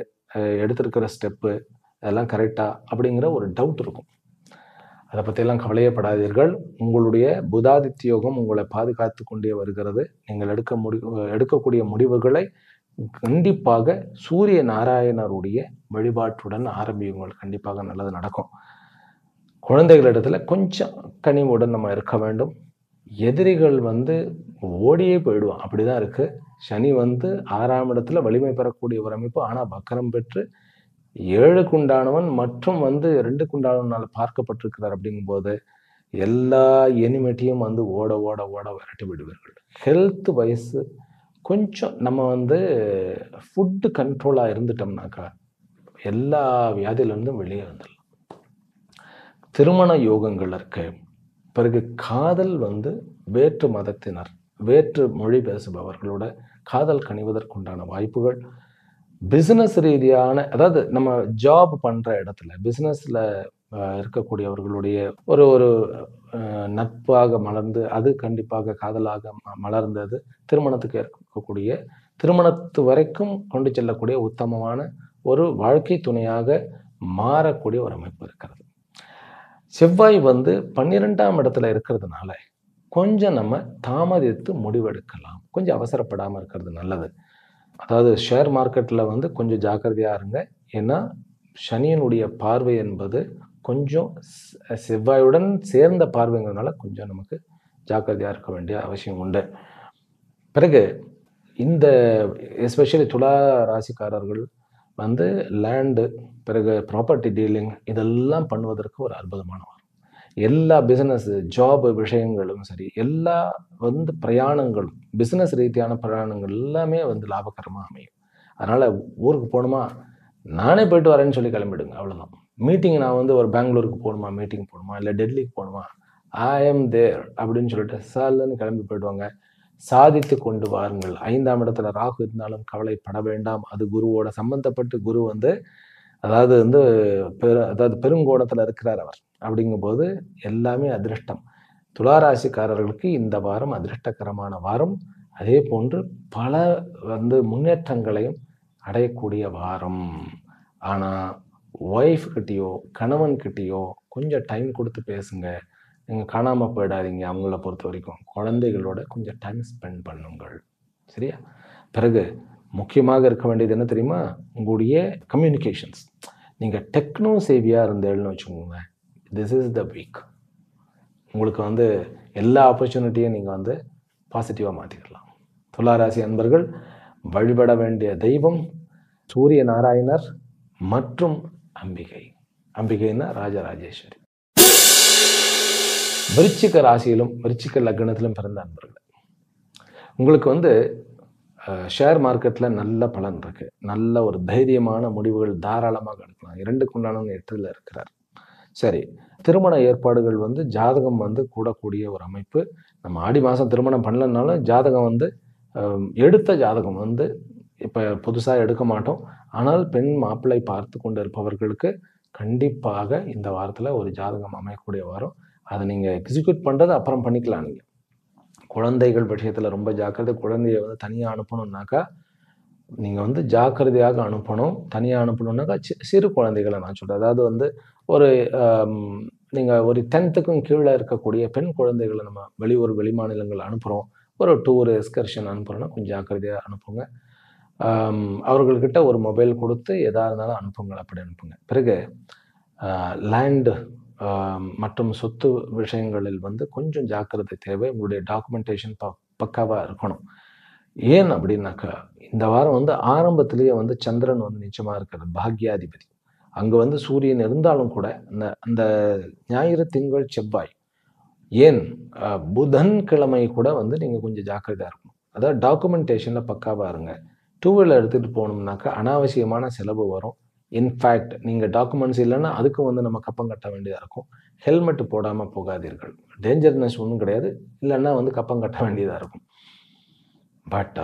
எடுத்திருக்கிற ஸ்டெப்பு அதெல்லாம் கரெக்டா அப்படிங்கிற ஒரு டவுட் இருக்கும். அதை பற்றியெல்லாம் கவலையப்படாதீர்கள். உங்களுடைய புதாதித்ய யோகம் உங்களை பாதுகாத்து கொண்டே வருகிறது. நீங்கள் எடுக்கக்கூடிய முடிவுகளை கண்டிப்பாக சூரிய நாராயணருடைய வழிபாட்டுடன் ஆரம்பியுங்கள். கண்டிப்பாக நல்லது நடக்கும். குழந்தைகளிடத்துல கொஞ்சம் கனிவுடன் நம்ம இருக்க வேண்டும். எதிரிகள் வந்து ஓடியே போயிடுவான், அப்படிதான் இருக்கு. சனி வந்து 6ஆம் இடத்துல வலிமை பெறக்கூடிய ஒரு அமைப்பு. ஆனால் வக்கரம் பெற்று 7க்கு உண்டானவன் மற்றும் வந்து 2க்கு உண்டானவனால் பார்க்கப்பட்டிருக்கிறார். அப்படிங்கும்போது எல்லா எனிமிட்டியும் வந்து ஓட ஓட ஓட விரட்டி விடுவீர்கள். ஹெல்த் வயசு கொஞ்சம் நம்ம வந்து ஃபுட்டு கண்ட்ரோலாக இருந்துட்டோம்னாக்கா எல்லா வியாதியிலிருந்தும் வெளியே வந்துடலாம். திருமண யோகங்கள் இருக்கு. பிறகு காதல் வந்து வேற்று மதத்தினர், வேற்று மொழி பேசுபவர்களோட காதல் கனிவதற்குண்டான வாய்ப்புகள். பிஸ்னஸ் ரீதியான, அதாவது நம்ம ஜாப் பண்ணுற இடத்துல பிஸ்னஸில் இருக்கக்கூடியவர்களுடைய ஒரு ஒரு நட்பாக மலர்ந்து அது கண்டிப்பாக காதலாக மலர்ந்தது திருமணத்துக்கு இருக்கக்கூடிய, திருமணத்து வரைக்கும் கொண்டு செல்லக்கூடிய உத்தமமான ஒரு வாழ்க்கை துணையாக மாறக்கூடிய ஒரு அமைப்பு இருக்கிறது. செவ்வாய் வந்து 12ஆம் இடத்துல இருக்கிறதுனால கொஞ்சம் நம்ம தாமதித்து முடிவெடுக்கலாம். கொஞ்சம் அவசரப்படாமல் இருக்கிறது நல்லது. அதாவது ஷேர் மார்க்கெட்டில் வந்து கொஞ்சம் ஜாக்கிரதையாக இருங்க. ஏன்னா சனியினுடைய பார்வை என்பது கொஞ்சம் செவ்வாயுடன் சேர்ந்த பார்வைங்கிறதுனால கொஞ்சம் நமக்கு ஜாக்கிரதையாக இருக்க வேண்டிய அவசியம் உண்டு. பிறகு இந்த எஸ்பெஷலி துலா ராசிக்காரர்கள் வந்து லேண்டு, பிறகு ப்ராப்பர்ட்டி டீலிங் இதெல்லாம் பண்ணுவதற்கு ஒரு அற்புதமான வாரம். எல்லா பிஸ்னஸ் ஜாப் விஷயங்களும் சரி, எல்லா வந்து பிரயாணங்களும் பிஸ்னஸ் ரீதியான பிரயாணங்கள் எல்லாமே வந்து லாபகரமாக அமையும். அதனால் ஊருக்கு போகணுமா, நானே போயிட்டு வரேன்னு சொல்லி கிளம்பிடுங்க, அவ்வளோதான். மீட்டிங் நான் வந்து ஒரு பெங்களூருக்கு போகணுமா, மீட்டிங் போகணுமா, இல்லை டெல்லிக்கு போகணுமா, ஐ எம் தேர் அப்படின்னு சொல்லிட்டு சாலன்னு கிளம்பி போயிடுவாங்க. சாதித்து கொண்டு வாருங்கள். 5ஆம் இடத்துல ராகு இருந்தாலும் கவலைப்பட வேண்டாம். அது குருவோட சம்பந்தப்பட்டு, குரு வந்து அதாவது வந்து பெருங்கோணத்தில் இருக்கிறார் அவர். அப்படிங்கும்போது எல்லாமே அதிர்ஷ்டம். துளாராசிக்காரர்களுக்கு இந்த வாரம் அதிர்ஷ்டகரமான வாரம். அதே போன்று பல வந்து முன்னேற்றங்களையும் அடையக்கூடிய வாரம். ஆனால் ஒய்ஃப் கிட்டேயோ கணவன் கிட்டேயோ கொஞ்சம் டைம் கொடுத்து பேசுங்க. நீங்கள் காணாமல் போயிடாதீங்க. அவங்கள பொறுத்த வரைக்கும் குழந்தைகளோட கொஞ்சம் டைம் ஸ்பெண்ட் பண்ணுங்கள், சரியா? பிறகு முக்கியமாக இருக்க வேண்டியது என்ன தெரியுமா, உங்களுடைய கம்யூனிகேஷன்ஸ். நீங்கள் டெக்னோ சேவியாக இருந்தேன்னு வச்சுக்கோங்க, திஸ் இஸ் த வீக். உங்களுக்கு வந்து எல்லா ஆப்பர்ச்சுனிட்டியும் நீங்கள் வந்து பாசிட்டிவாக மாற்றிக்கலாம். துளாராசி அன்பர்கள் வழிபட வேண்டிய தெய்வம் சூரிய நாராயணர் மற்றும் அம்பிகை. அம்பிகைன்னா ராஜராஜேஸ்வரி. விருச்சிக ராசியிலும் விருச்சிக லக்னத்திலும் பிறந்த அன்பர்கள், உங்களுக்கு வந்து ஷேர் மார்க்கெட்டில் நல்ல பலன் இருக்கு. நல்ல ஒரு தைரியமான முடிவுகள் தாராளமாக எடுக்கலாம். 2க்கு உண்டானவன் 8ல் இருக்கிறார். சரி, திருமண ஏற்பாடுகள் வந்து ஜாதகம் வந்து கூடக்கூடிய ஒரு அமைப்பு. நம்ம ஆடி மாதம் திருமணம் பண்ணலனாலும் ஜாதகம் வந்து எடுத்த ஜாதகம் வந்து இப்போ புதுசாக எடுக்க மாட்டோம். ஆனால் பெண் மாப்பிள்ளை பார்த்து கொண்டு இருப்பவர்களுக்கு கண்டிப்பாக இந்த வாரத்தில் ஒரு ஜாதகம் அமையக்கூடிய வாரம். அதை நீங்கள் எக்ஸிக்யூட் பண்ணுறது அப்புறம் பண்ணிக்கலாம். நீங்கள் குழந்தைகள் விஷயத்தில் ரொம்ப ஜாக்கிரதை. குழந்தைய வந்து தனியாக அனுப்பணும்னாக்கா நீங்கள் வந்து ஜாக்கிரதையாக அனுப்பணும். தனியாக அனுப்பணும்னாக்கா சிறு குழந்தைகளை நான் சொல்கிறேன். அதாவது வந்து ஒரு நீங்கள் ஒரு 10க்கும் கீழே இருக்கக்கூடிய பெண் குழந்தைகளை நம்ம வெளியூர் வெளிமாநிலங்கள் அனுப்புகிறோம். ஒரு டூர் எக்ஸ்கர்ஷன் அனுப்புகிறோன்னா கொஞ்சம் ஜாக்கிரதையாக அனுப்புங்க. அவர்கள்கிட்ட ஒரு மொபைல் கொடுத்து எதாக இருந்தாலும் அனுப்புங்கள், அப்படி அனுப்புங்க. பிறகு லேண்டு மற்றும் சொத்து விஷயங்களில் வந்து கொஞ்சம் ஜாக்கிரதை தேவை. உங்களுடைய டாக்குமெண்டேஷன் பக்காவாக இருக்கணும். ஏன் அப்படின்னாக்கா இந்த வாரம் வந்து ஆரம்பத்திலேயே வந்து சந்திரன் வந்து நிச்சயமாக இருக்கிறது பாக்யாதிபதி. அங்கே வந்து சூரியன் இருந்தாலும் கூட அந்த ஞாயிறு திங்கள் செவ்வாய் ஏன் புதன் கிழமை கூட வந்து நீங்கள் கொஞ்சம் ஜாக்கிரதையாக இருக்கணும். அதாவது டாக்குமெண்டேஷனில் பக்காவாக இருங்க. டூ வீலர் எடுத்துகிட்டு போகணும்னாக்கா அனாவசியமான செலவு வரும். இன்ஃபேக்ட் நீங்கள் டாக்குமெண்ட்ஸ் இல்லைன்னா அதுக்கும் வந்து நம்ம கப்பம் கட்ட வேண்டியதாக இருக்கும். ஹெல்மெட் போடாமல் போகாதீர்கள். டேஞ்சர்னஸ் ஒன்றும் கிடையாது, இல்லைன்னா வந்து கப்பம் கட்ட வேண்டியதாக இருக்கும். பட்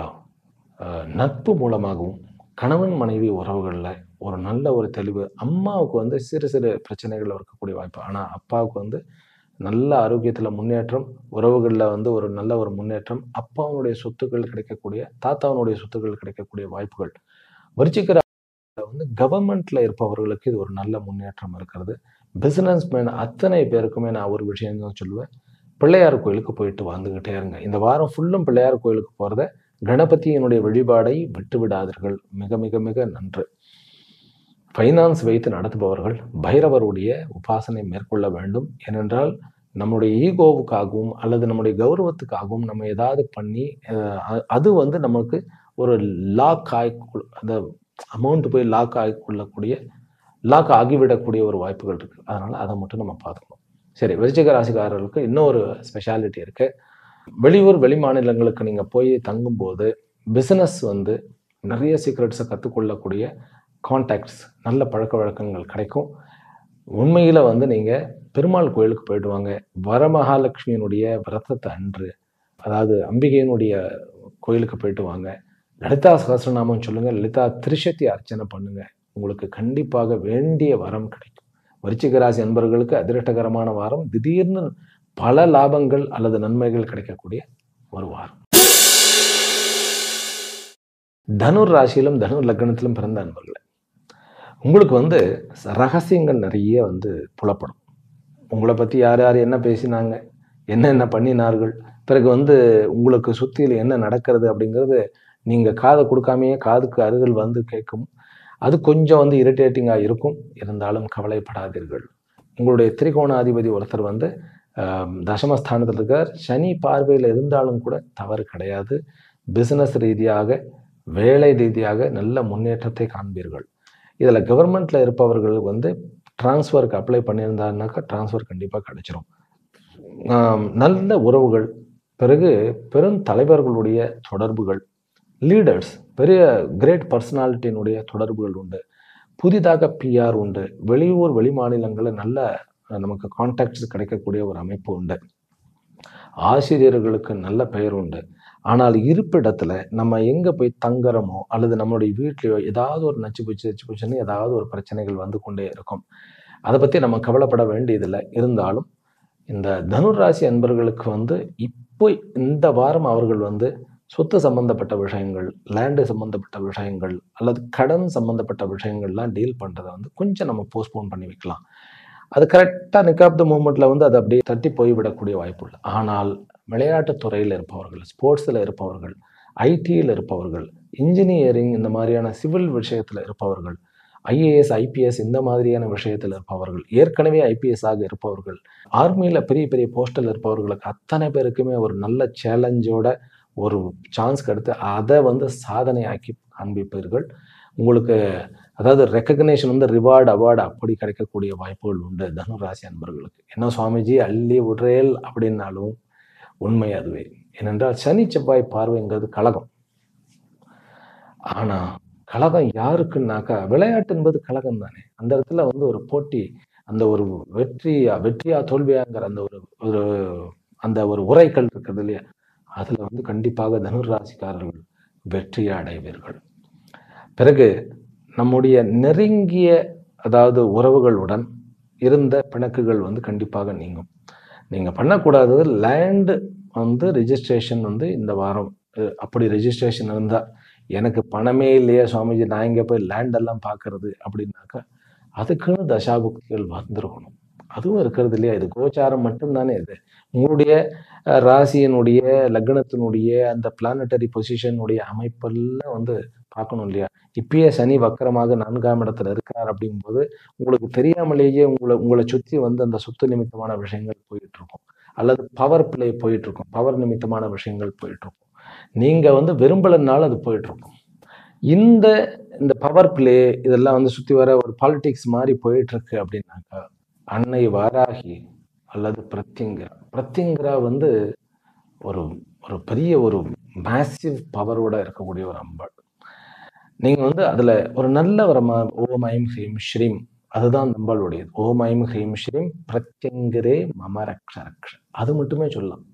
நட்பு மூலமாகவும் கணவன் மனைவி உறவுகளில் ஒரு நல்ல ஒரு தெளிவு. அம்மாவுக்கு வந்து சிறு சிறு பிரச்சனைகள் இருக்கக்கூடிய வாய்ப்பு, ஆனால் அப்பாவுக்கு வந்து நல்ல ஆரோக்கியத்தில் முன்னேற்றம், உறவுகளில் வந்து ஒரு நல்ல ஒரு முன்னேற்றம், அப்பாவுடைய சொத்துக்கள் கிடைக்கக்கூடிய, தாத்தாவுடைய சொத்துக்கள் கிடைக்கக்கூடிய வாய்ப்புகள். விருச்சிக வந்து கவர்மெண்ட்ல இருப்பவர்களுக்கு இது ஒரு நல்ல முன்னேற்றம் இருக்கிறது. பிசினஸ் மேன் அத்தனை பேருக்குமே நான் ஒரு விஷயம் தான் சொல்லுவேன், பிள்ளையார் கோயிலுக்கு போயிட்டு வந்துகிட்டே இருங்க. இந்த வாரம் ஃபுல்லும் பிள்ளையார் கோயிலுக்கு போகிறத, கணபதியினுடைய வழிபாடை விட்டு விடாதீர்கள். மிக மிக மிக நன்று. ஃபைனான்ஸ் வைத்து நடத்துபவர்கள் பைரவருடைய உபாசனை மேற்கொள்ள வேண்டும். ஏனென்றால் நம்முடைய ஈகோவுக்காகவும் அல்லது நம்முடைய கௌரவத்துக்காகவும் நம்ம ஏதாவது பண்ணி அது வந்து நமக்கு ஒரு லாக் அந்த அமௌண்ட் போய் லாக் ஆகிவிடக்கூடிய ஒரு வாய்ப்புகள் இருக்குது. அதனால் அதை மட்டும் நம்ம பார்த்துக்கணும். சரி, விருச்சிக ராசிக்காரர்களுக்கு இன்னொரு ஸ்பெஷாலிட்டி இருக்குது. வெளியூர் வெளி மாநிலங்களுக்கு நீங்கள் போய் தங்கும்போது பிஸ்னஸ் வந்து நிறைய சீக்ரெட்ஸை கற்றுக்கொள்ளக்கூடிய கான்டாக்ட்ஸ், நல்ல பழக்க வழக்கங்கள் கிடைக்கும். உண்மையில் வந்து நீங்கள் பெருமாள் கோயிலுக்கு போயிட்டு வாங்க. வரமகாலட்சுமியினுடைய விரதத்தை அன்று, அதாவது அம்பிகையினுடைய கோயிலுக்கு போயிட்டு வாங்க. லலிதா சகஸ்ரநாமம் சொல்லுங்கள், லலிதா திரிசக்தி அர்ச்சனை பண்ணுங்க. உங்களுக்கு கண்டிப்பாக வேண்டிய வரம் கிடைக்கும். விருச்சிக ராசி அன்பர்களுக்கு அதிர்ஷ்டகரமான வாரம். திடீர்னு பல லாபங்கள் அல்லது நன்மைகள் கிடைக்கக்கூடிய ஒரு வாரம். தனுர் ராசியிலும் தனுர் லக்னத்திலும் பிறந்த அன்பர்களே, உங்களுக்கு வந்து ரகசியங்கள் நிறைய வந்து புலப்படும். உங்களை பற்றி யார் யார் என்ன பேசினாங்க, என்ன பண்ணினார்கள், பிறகு வந்து உங்களுக்கு சுற்றியில் என்ன நடக்கிறது அப்படிங்கிறது நீங்கள் காதை கொடுக்காமையே காதுக்கு அருகில் வந்து கேட்கும். அது கொஞ்சம் வந்து இரிட்டேட்டிங்காக இருக்கும். இருந்தாலும் கவலைப்படாதீர்கள். உங்களுடைய திரிகோணாதிபதி ஒருத்தர் வந்து தசமஸ்தானத்தில் இருக்கார். சனி பார்வையில் இருந்தாலும் கூட தவறு கிடையாது. பிஸ்னஸ் ரீதியாக, வேலை ரீதியாக நல்ல முன்னேற்றத்தை காண்பீர்கள். இதில் கவர்மெண்ட்டில் இருப்பவர்கள் வந்து டிரான்ஸ்ஃபருக்கு அப்ளை பண்ணியிருந்தாருனாக்கா டிரான்ஸ்ஃபர் கண்டிப்பாக கிடைச்சிரும். நல்ல உறவுகள், பிறகு பெரும் தலைவர்களுடைய தொடர்புகள், லீடர்ஸ், பெரிய கிரேட் பர்சனாலிட்டியினுடைய தொடர்புகள் உண்டு. புதிதாக பிஆர் உண்டு. வெளியூர் வெளி மாநிலங்களில் நல்ல நமக்கு கான்டாக்ட்ஸ் கிடைக்கக்கூடிய ஒரு அமைப்பு உண்டு. ஆசிரியர்களுக்கு நல்ல பெயர் உண்டு. ஆனால் இருப்பிடத்துல நம்ம எங்கே போய் தங்குறோமோ அல்லது நம்மளுடைய வீட்லையோ ஏதாவது ஒரு நச்சு பூச்சுன்னு ஏதாவது ஒரு பிரச்சனைகள் வந்து கொண்டே இருக்கும். அதை பற்றி நம்ம கவலைப்பட வேண்டியதில்லை. இருந்தாலும் இந்த தனுர் ராசி அன்பர்களுக்கு வந்து இப்போ இந்த வாரம் அவர்கள் வந்து சொத்து சம்பந்தப்பட்ட விஷயங்கள், லேண்டு சம்பந்தப்பட்ட விஷயங்கள் அல்லது கடன் சம்பந்தப்பட்ட விஷயங்கள்லாம் டீல் பண்ணுறதை வந்து கொஞ்சம் நம்ம போஸ்ட்போன் பண்ணி வைக்கலாம். அது கரெக்டாக நிக்காப் த மூமெண்ட்டில் வந்து அது அப்படியே தட்டி போய்விடக்கூடிய வாய்ப்பு இல்லை. ஆனால் விளையாட்டுத் துறையில் இருப்பவர்கள், ஸ்போர்ட்ஸில் இருப்பவர்கள், ஐடியில் இருப்பவர்கள், இன்ஜினியரிங் இந்த மாதிரியான சிவில் விஷயத்தில் இருப்பவர்கள், ஐஏஎஸ் ஐபிஎஸ் இந்த மாதிரியான விஷயத்தில் இருப்பவர்கள், ஏற்கனவே ஐபிஎஸ்ஸாக இருப்பவர்கள், ஆர்மியில் பெரிய பெரிய போஸ்டில் இருப்பவர்களுக்கு அத்தனை பேருக்குமே ஒரு நல்ல சேலஞ்சோட ஒரு சான்ஸ் கிடைத்து அதை வந்து சாதனையாக்கி காண்பிப்பீர்கள். உங்களுக்கு அதாவது ரெக்கக்னேஷன் வந்து ரிவார்டு அவார்டு அப்படி கிடைக்கக்கூடிய வாய்ப்புகள் உண்டு தனுர் ராசி அன்பர்களுக்கு. என்ன சுவாமிஜி அள்ளி விடுறேல் அப்படின்னாலும் உண்மை அதுவே. ஏனென்றால் சனி செவ்வாய் பார்வைங்கிறது கழகம். ஆனா கழகம் யாருக்குன்னாக்கா விளையாட்டு என்பது கழகம் தானே. அந்த இடத்துல வந்து ஒரு போட்டி அந்த ஒரு வெற்றியா தோல்வியாங்கிற அந்த ஒரு ஒரு அந்த ஒரு உரைகள் இருக்கிறது இல்லையா, அதுல வந்து கண்டிப்பாக தனுர் ராசிக்காரர்கள் வெற்றியை அடைவீர்கள். பிறகு நம்முடைய நெருங்கிய அதாவது உறவுகளுடன் இருந்த பிணக்குகள் வந்து கண்டிப்பாக நீங்கும். நீங்க பண்ணக்கூடாதது லேண்ட் வந்து ரிஜிஸ்ட்ரேஷன் வந்து இந்த வாரம் அப்படி ரெஜிஸ்ட்ரேஷன் இருந்தா, எனக்கு பணமே இல்லையே சுவாமிஜி, நான் இங்க போய் லேண்ட் எல்லாம் பார்க்கறது அப்படின்னாக்கா, அதுக்குன்னு தசாபுக்திகள் வந்துருக்கணும். அதுவும் இருக்கிறது இல்லையா, இது கோச்சாரம் மட்டும்தானே இது. உங்களுடைய ராசியினுடைய லக்னத்தினுடைய அந்த பிளானட்டரி பொசிஷனுடைய அமைப்பெல்லாம் வந்து பார்க்கணும் இல்லையா. இப்பயே சனி வக்கரமாக 4ஆம் இடத்துல இருக்கிறார் அப்படிங்கும்போது, உங்களுக்கு தெரியாமலேயே உங்களை சுத்தி வந்து அந்த சொத்து நிமித்தமான விஷயங்கள் போயிட்டு இருக்கும். அல்லது பவர் பிளே போயிட்டு இருக்கும். பவர் நிமித்தமான விஷயங்கள் போயிட்டு இருக்கும். நீங்க வந்து விரும்பலனால அது போயிட்டு இருக்கும். இந்த இந்த பவர் பிளே இதெல்லாம் வந்து சுத்தி வர ஒரு பாலிடிக்ஸ் மாதிரி போயிட்டு இருக்கு அப்படின்னாக்கா, அன்னை வாராகி அல்லது பிரத்யங்கரா வந்து ஒரு ஒரு பெரிய ஒரு மேசிவ் பவரோட இருக்கக்கூடிய ஒரு அம்பாள். நீங்க வந்து அதுல ஒரு நல்ல ஒரு ஓம் ஐம் ஹ்ரீம் ஸ்ரீம், அதுதான் அந்த அம்பாளுடையது. ஓம் ஐம் ஹ்ரீம் ஸ்ரீம் பிரத்யங்கரே மம ரக்ஷ ரக்ஷ, அது மட்டுமே சொல்லலாம்.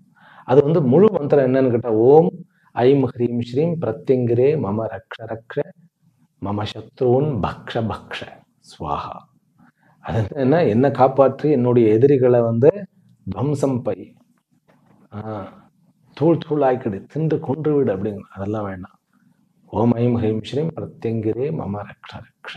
அது வந்து முழு மந்திரம் என்னன்னு கேட்டா, ஓம் ஐம் ஹ்ரீம் ஸ்ரீம் பிரத்யங்கரே மம ரக்ஷ ரக்ஷ மம சத்ருன் பக்ஷ பக்ஷ ஸ்வாஹா. அது என்ன, என்ன காப்பாற்றி என்னுடைய எதிரிகளை வந்து துவம்சம் பை, தூள் தூள் ஆக்கிடு, தின்று கொன்று விடு அப்படிங்க. அதெல்லாம் வேண்டாம். ஓம் ஐம் ஹ்ரீம் ஸ்ரீம் பிரத்யங்கரே மம ரக்ஷ ரக்ஷ.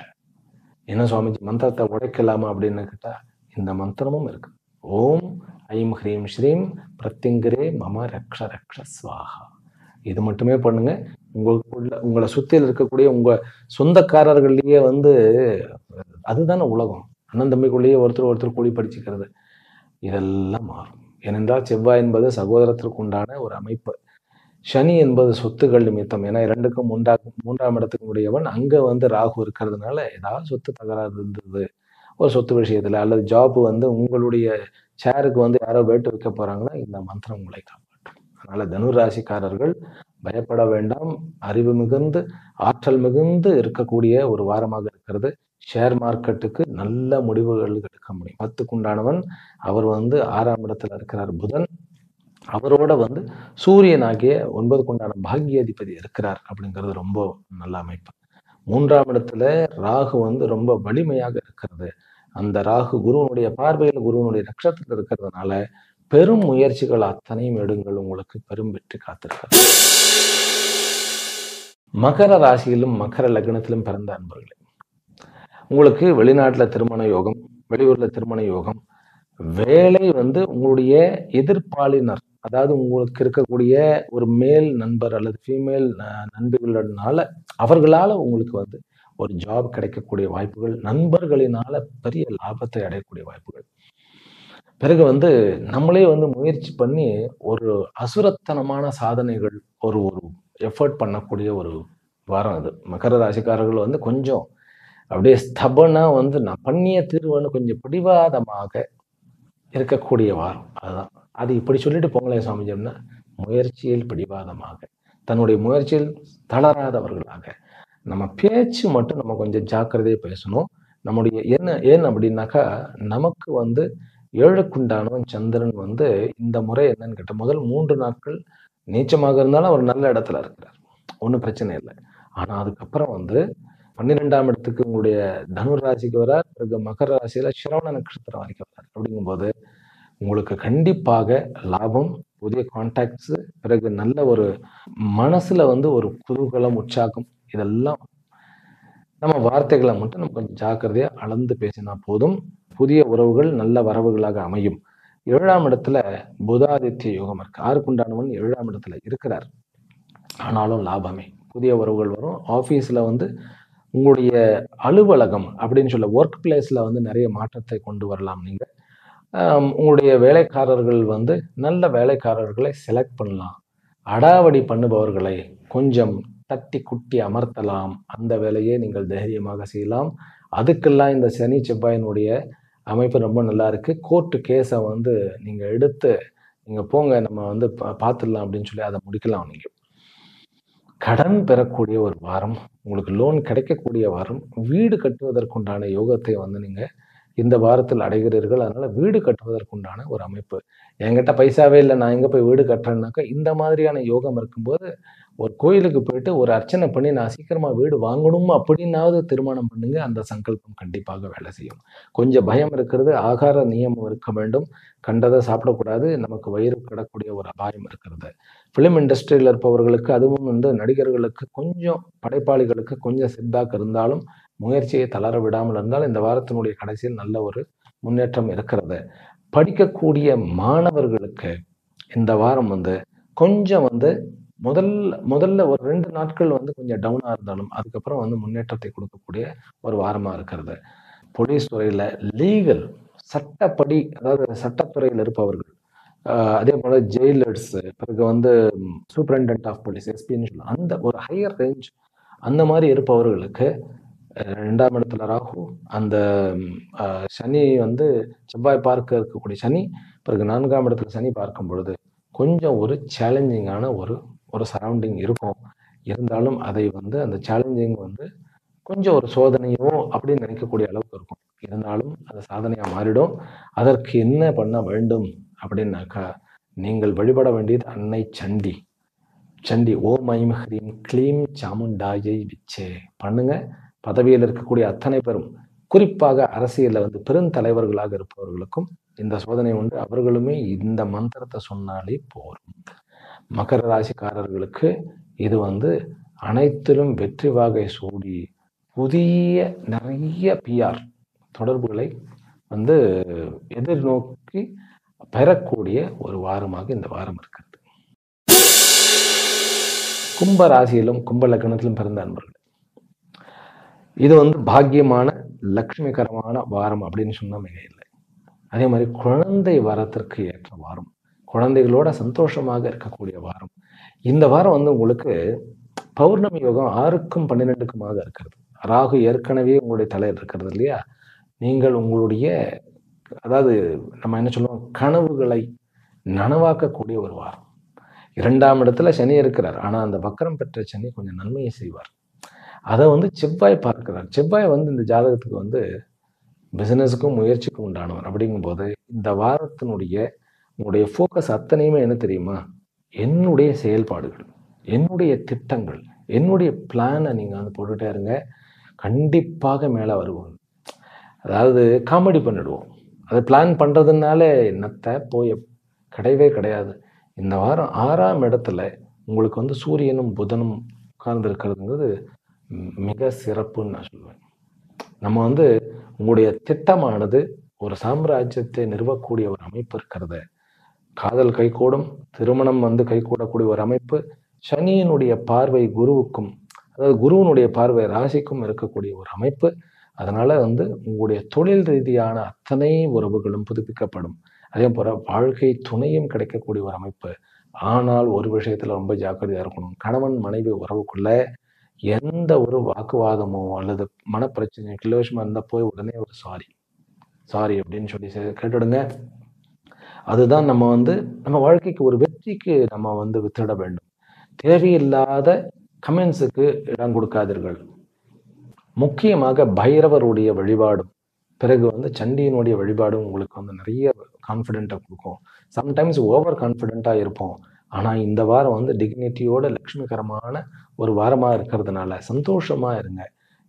என்ன சுவாமிஜி மந்திரத்தை உடைக்கலாமா அப்படின்னு கேட்டா, இந்த மந்திரமும் இருக்கு. ஓம் ஐம் ஹ்ரீம் ஸ்ரீம் பிரத்யங்கரே மம ரக்ஷ ரக்ஷ ஸ்வாஹா. இது மட்டுமே பண்ணுங்க. உங்களை சுத்தியில் இருக்கக்கூடிய உங்க சொந்தக்காரர்கள்லயே வந்து, அதுதானே உலகம், அண்ணன் தம்பிக்குள்ளேயே ஒருத்தர் கூலி படிச்சுக்கிறது, இதெல்லாம் மாறும். ஏனென்றால் செவ்வாய் என்பது சகோதரத்திற்கு உண்டான ஒரு அமைப்பு. சனி என்பது சொத்துக்கள் நிமித்தம். ஏன்னா 2க்கும் 3ஆம் இடத்துக்கு உடையவன். அங்க வந்து ராகு இருக்கிறதுனால ஏதாவது சொத்து தகராறு இருந்தது ஒரு சொத்து விஷயத்துல, அல்லது ஜாப் வந்து உங்களுடைய சேருக்கு வந்து யாரோ வேட்டு வைக்க போறாங்கன்னா, இந்த மந்திரம் உங்களை காப்பாற்றும். அதனால தனுர் ராசிக்காரர்கள் பயப்பட வேண்டாம். அறிவு மிகுந்து ஆற்றல் மிகுந்து இருக்கக்கூடிய ஒரு வாரமாக இருக்கிறது. ஷேர் மார்க்கெட்டுக்கு நல்ல முடிவுகள் எடுக்க முடியும். 10க்கு உண்டானவன் அவர் வந்து 6ஆம் இடத்துல இருக்கிறார் புதன். அவரோட வந்து சூரியன் ஆகிய 9க்கு உண்டான பாக்கியாதிபதி இருக்கிறார் அப்படிங்கிறது ரொம்ப நல்ல அமைப்பு. 3ஆம் இடத்துல ராகு வந்து ரொம்ப வலிமையாக இருக்கிறது. அந்த ராகு குருவனுடைய பார்வையில் குருவனுடைய நட்சத்திரத்தில் இருக்கிறதுனால பெரும் முயற்சிகள் அத்தனையும் எடுங்கள், உங்களுக்கு பெரும் வெற்றி காத்திருக்கிறது. மகர ராசியிலும் மகர லக்னத்திலும் பிறந்த அன்பர்களே, உங்களுக்கு வெளிநாட்டுல திருமண யோகம், வெளியூர்ல திருமண யோகம், வேலை வந்து உங்களுடைய எதிர்ப்பாளினர், அதாவது உங்களுக்கு இருக்கக்கூடிய ஒரு மேல் நண்பர் அல்லது ஃபீமேல் நண்பர்களால அவர்களால உங்களுக்கு வந்து ஒரு ஜாப் கிடைக்கக்கூடிய வாய்ப்புகள், நண்பர்களினால பெரிய லாபத்தை அடையக்கூடிய வாய்ப்புகள். பிறகு வந்து நம்மளே வந்து முயற்சி பண்ணி ஒரு அசுரத்தனமான சாதனைகள், ஒரு ஒரு எஃபர்ட் பண்ணக்கூடிய ஒரு வாரம் அது. மகர ராசிக்காரர்கள் வந்து கொஞ்சம் அப்படியே ஸ்தபனா வந்து நான் பண்ணிய தீர்வுன்னு கொஞ்சம் பிடிவாதமாக இருக்கக்கூடிய வாரம் அதுதான். அது இப்படி சொல்லிட்டு போங்களேன் சுவாமிஜி அப்படின்னா, முயற்சியில் பிடிவாதமாக, தன்னுடைய முயற்சியில் தளராதவர்களாக, நம்ம பேச்சு மட்டும் நம்ம கொஞ்சம் ஜாக்கிரதையா பேசணும். நம்முடைய ஏன் அப்படின்னாக்கா, நமக்கு வந்து 7க்குண்டானவன் சந்திரன் வந்து இந்த முறை என்னன்னு கேட்டா, முதல் 3 நாட்கள் நீச்சமாக இருந்தாலும் அவர் நல்ல இடத்துல இருக்கிறார், ஒன்றும் பிரச்சனை இல்லை. ஆனா அதுக்கப்புறம் வந்து 12ஆம் இடத்துக்கு உங்களுடைய தனுர் ராசிக்கு வரார். பிறகு மகர ராசியில சிரவண நட்சத்திரம் வரைக்கும் வரார். அப்படிங்கும்போது உங்களுக்கு கண்டிப்பாக லாபம், புதிய கான்டாக்ட்ஸ், பிறகு நல்ல ஒரு மனசுல வந்து ஒரு குதூகலம், உற்சாகம், இதெல்லாம் நம்ம வார்த்தைகளை மட்டும் நம்ம கொஞ்சம் ஜாக்கிரதையா அளந்து பேசினா போதும். புதிய உறவுகள் நல்ல வரவுகளாக அமையும். 7ஆம் இடத்துல புதாதித்ய யோகம் இருக்கு. 6க்குண்டானவன் 7ஆம் இடத்துல இருக்கிறார். ஆனாலும் லாபமே, புதிய உறவுகள் வரும். ஆபீஸ்ல வந்து உங்களுடைய அலுவலகம் அப்படின்னு சொல்ல ஒர்க் பிளேஸ்ல வந்து நிறைய மாற்றத்தை கொண்டு வரலாம். நீங்க உங்களுடைய வேலைக்காரர்கள் வந்து நல்ல வேலைக்காரர்களை செலக்ட் பண்ணலாம். அடாவடி பண்ணுபவர்களை கொஞ்சம் தட்டி குட்டி அமர்த்தலாம். அந்த வேலையை நீங்கள் தைரியமாக செய்யலாம். அதுக்கெல்லாம் இந்த சனி செவ்வாயினுடைய அமைப்பு ரொம்ப நல்லா இருக்கு. கோர்ட்டு கேஸை வந்து நீங்க எடுத்து நீங்க போங்க, நம்ம வந்து பார்த்துடலாம் அப்படின்னு சொல்லி அதை முடிக்கலாம். நீங்க கடன் பெறக்கூடிய ஒரு வாரம், உங்களுக்கு லோன் கிடைக்கக்கூடிய வாரம், வீடு கட்டுவதற்குண்டான யோகத்தை வந்து நீங்க இந்த வாரத்தில் அடைகிறீர்கள். அதனால வீடு கட்டுவதற்குண்டான ஒரு அமைப்பு. என்கிட்ட பைசாவே இல்லை, நான் எங்க போய் வீடு கட்டுறேன்னாக்கா, இந்த மாதிரியான யோகம் இருக்கும்போது ஒரு கோயிலுக்கு போயிட்டு ஒரு அர்ச்சனை பண்ணி நான் சீக்கிரமா வீடு வாங்கணும் அப்படின்னாவது திருமணம் பண்ணுங்க. அந்த சங்கல்பம் கண்டிப்பாக வேலை செய்யும். கொஞ்சம் பயம் இருக்கிறது. ஆகார நியமம் இருக்க வேண்டும். கண்டதை சாப்பிடக்கூடாது. நமக்கு வயிறு கிடக்கூடிய ஒரு அபாயம் இருக்கிறது. ஃபிலிம் இண்டஸ்ட்ரியில் இருப்பவர்களுக்கு, அதுவும் நடிகர்களுக்கு கொஞ்சம், படைப்பாளிகளுக்கு கொஞ்சம் செட்பேக் இருந்தாலும் முயற்சியை தளர விடாமல் இருந்தால் இந்த வாரத்தினுடைய கடைசியில் நல்ல ஒரு முன்னேற்றம் இருக்கிறது. படிக்கக்கூடிய மாணவர்களுக்கு இந்த வாரம் கொஞ்சம் முதல்ல ஒரு 2 நாட்கள் கொஞ்சம் டவுனா இருந்தாலும் அதுக்கப்புறம் முன்னேற்றத்தை கொடுக்கக்கூடிய ஒரு வாரமா இருக்கிறது. போலீஸ் துறையில லீகல், சட்டப்படி, அதாவது சட்டத்துறையில் இருப்பவர்கள், அதே போல ஜெயிலர்ஸ், பிறகு சூப்பரிண்டென்ட் ஆஃப் போலீஸ், எஸ்பின்னு சொல்லலாம், அந்த ஒரு ஹையர் ரேஞ்ச் அந்த மாதிரி இருப்பவர்களுக்கு 2ஆம் இடத்துல ராகு, அந்த சனி செவ்வாய் பார்க்க இருக்கக்கூடிய சனி, பிறகு 4ஆம் இடத்துல சனி பார்க்கும் பொழுது கொஞ்சம் ஒரு சேலஞ்சிங்கான ஒரு சரௌண்டிங் இருக்கும். இருந்தாலும் அதை அந்த சேலஞ்சிங் கொஞ்சம் ஒரு சோதனையோ அப்படின்னு நினைக்கக்கூடிய அளவுக்கு இருக்கும். இருந்தாலும் அது சாதனையா மாறிடும். அதற்கு என்ன பண்ண வேண்டும் அப்படின்னாக்கா, நீங்கள் வழிபட வேண்டியது அன்னை சண்டி. ஓம் ஐம் ஹ்ரீம் க்ளீம் சாமுண்டாயை விச்சே பண்ணுங்க. பதவியில் இருக்கக்கூடிய அத்தனை பேரும், குறிப்பாக அரசியலில் பெருந்தலைவர்களாக இருப்பவர்களுக்கும் இந்த சோதனை உண்டு. அவர்களுமே இந்த மந்திரத்தை சொன்னாலே போரும். மகர ராசிக்காரர்களுக்கு இது அனைத்திலும் வெற்றி வாகை சூடி புதிய நிறைய பிஆர் தொடர்புகளை எதிர்நோக்கி பெறக்கூடிய ஒரு வாரமாக இந்த வாரம் இருக்கிறது. கும்ப ராசியிலும் கும்ப லக்னத்திலும் பிறந்த அன்பர்கள், இது பாக்கியமான லட்சுமிகரமான வாரம் அப்படின்னு சொன்னா மிக இல்லை. அதே மாதிரி குழந்தை வரத்திற்கு ஏற்ற வாரம், குழந்தைகளோட சந்தோஷமாக இருக்கக்கூடிய வாரம். இந்த வாரம் உங்களுக்கு பௌர்ணமி யோகம் 6க்கும் 12க்குமாக இருக்கிறது. ராகு ஏற்கனவே உங்களுடைய தலையில் இருக்கிறது இல்லையா? நீங்கள் உங்களுடைய, அதாவது நம்ம என்ன சொல்லுவோம், கனவுகளை நனவாக்கக்கூடிய ஒரு வாரம். 2ஆம் இடத்துல சனி இருக்கிறார். ஆனா அந்த வக்கரம் பெற்ற சனி கொஞ்சம் நன்மையை செய்வார். அதை செவ்வாய் பார்க்கிறார். செவ்வாய் இந்த ஜாதகத்துக்கு பிசினஸுக்கும் முயற்சிக்கும் உண்டானவர். அப்படிங்கும்போது இந்த வாரத்தினுடைய உங்களுடைய ஃபோக்கஸ் அத்தனையுமே என்ன தெரியுமா? என்னுடைய செயல்பாடுகள், என்னுடைய திட்டங்கள், என்னுடைய பிளானை நீங்க போட்டுட்டே இருங்க. கண்டிப்பாக மேலே வருவோம். அதாவது காமெடி பண்ணிடுவோம். அதை பிளான் பண்றதுனால என்னத்தை போய் கிடையவே கிடையாது. இந்த வாரம் 6ஆம் இடத்துல உங்களுக்கு சூரியனும் புதனும் உட்கார்ந்து இருக்கிறதுங்கிறது மிக சிறப்புன்னு நான் சொல்லுவேன். நம்ம உங்களுடைய திட்டமானது ஒரு சாம்ராஜ்யத்தை நிறுவக்கூடிய ஒரு அமைப்பு இருக்கிறது. காதல் கைகூடும், திருமணம் கைகூடக்கூடிய ஒரு அமைப்பு. சனியினுடைய பார்வை குருவுக்கும், அதாவது குருவினுடைய பார்வை ராசிக்கும் இருக்கக்கூடிய ஒரு அமைப்பு. அதனால உங்களுடைய தொழில் ரீதியான அத்தனை உறவுகளும் புதுப்பிக்கப்படும். அதே போல வாழ்க்கை துணையும் கிடைக்கக்கூடிய ஒரு அமைப்பு. ஆனால் ஒரு விஷயத்துல ரொம்ப ஜாக்கிரதையா இருக்கணும். கணவன் மனைவி உறவுக்குள்ள எந்த ஒரு வாக்குவாதமோ அல்லது மனப்பிரச்சனை கிலோஷமா இருந்தா போய் உடனே ஒரு சாரி அப்படின்னு சொல்லி கேட்டுடுங்க. அதுதான் நம்ம நம்ம வாழ்க்கைக்கு ஒரு வெற்றிக்கு நம்ம வித்திட வேண்டும். தேவையில்லாத கமெண்ட்ஸுக்கு இடம் கொடுக்காதீர்கள். முக்கியமாக பைரவருடைய வழிபாடும், பிறகு சண்டியினுடைய வழிபாடும் உங்களுக்கு நிறைய கான்ஃபிடென்ட்டை கொடுக்கும். சம்டைம்ஸ் ஓவர் கான்ஃபிடென்ட்டாக இருப்போம். ஆனால் இந்த வாரம் டிக்னிட்டியோட லட்சுமிகரமான ஒரு வாரமாக இருக்கிறதுனால சந்தோஷமா இருங்க.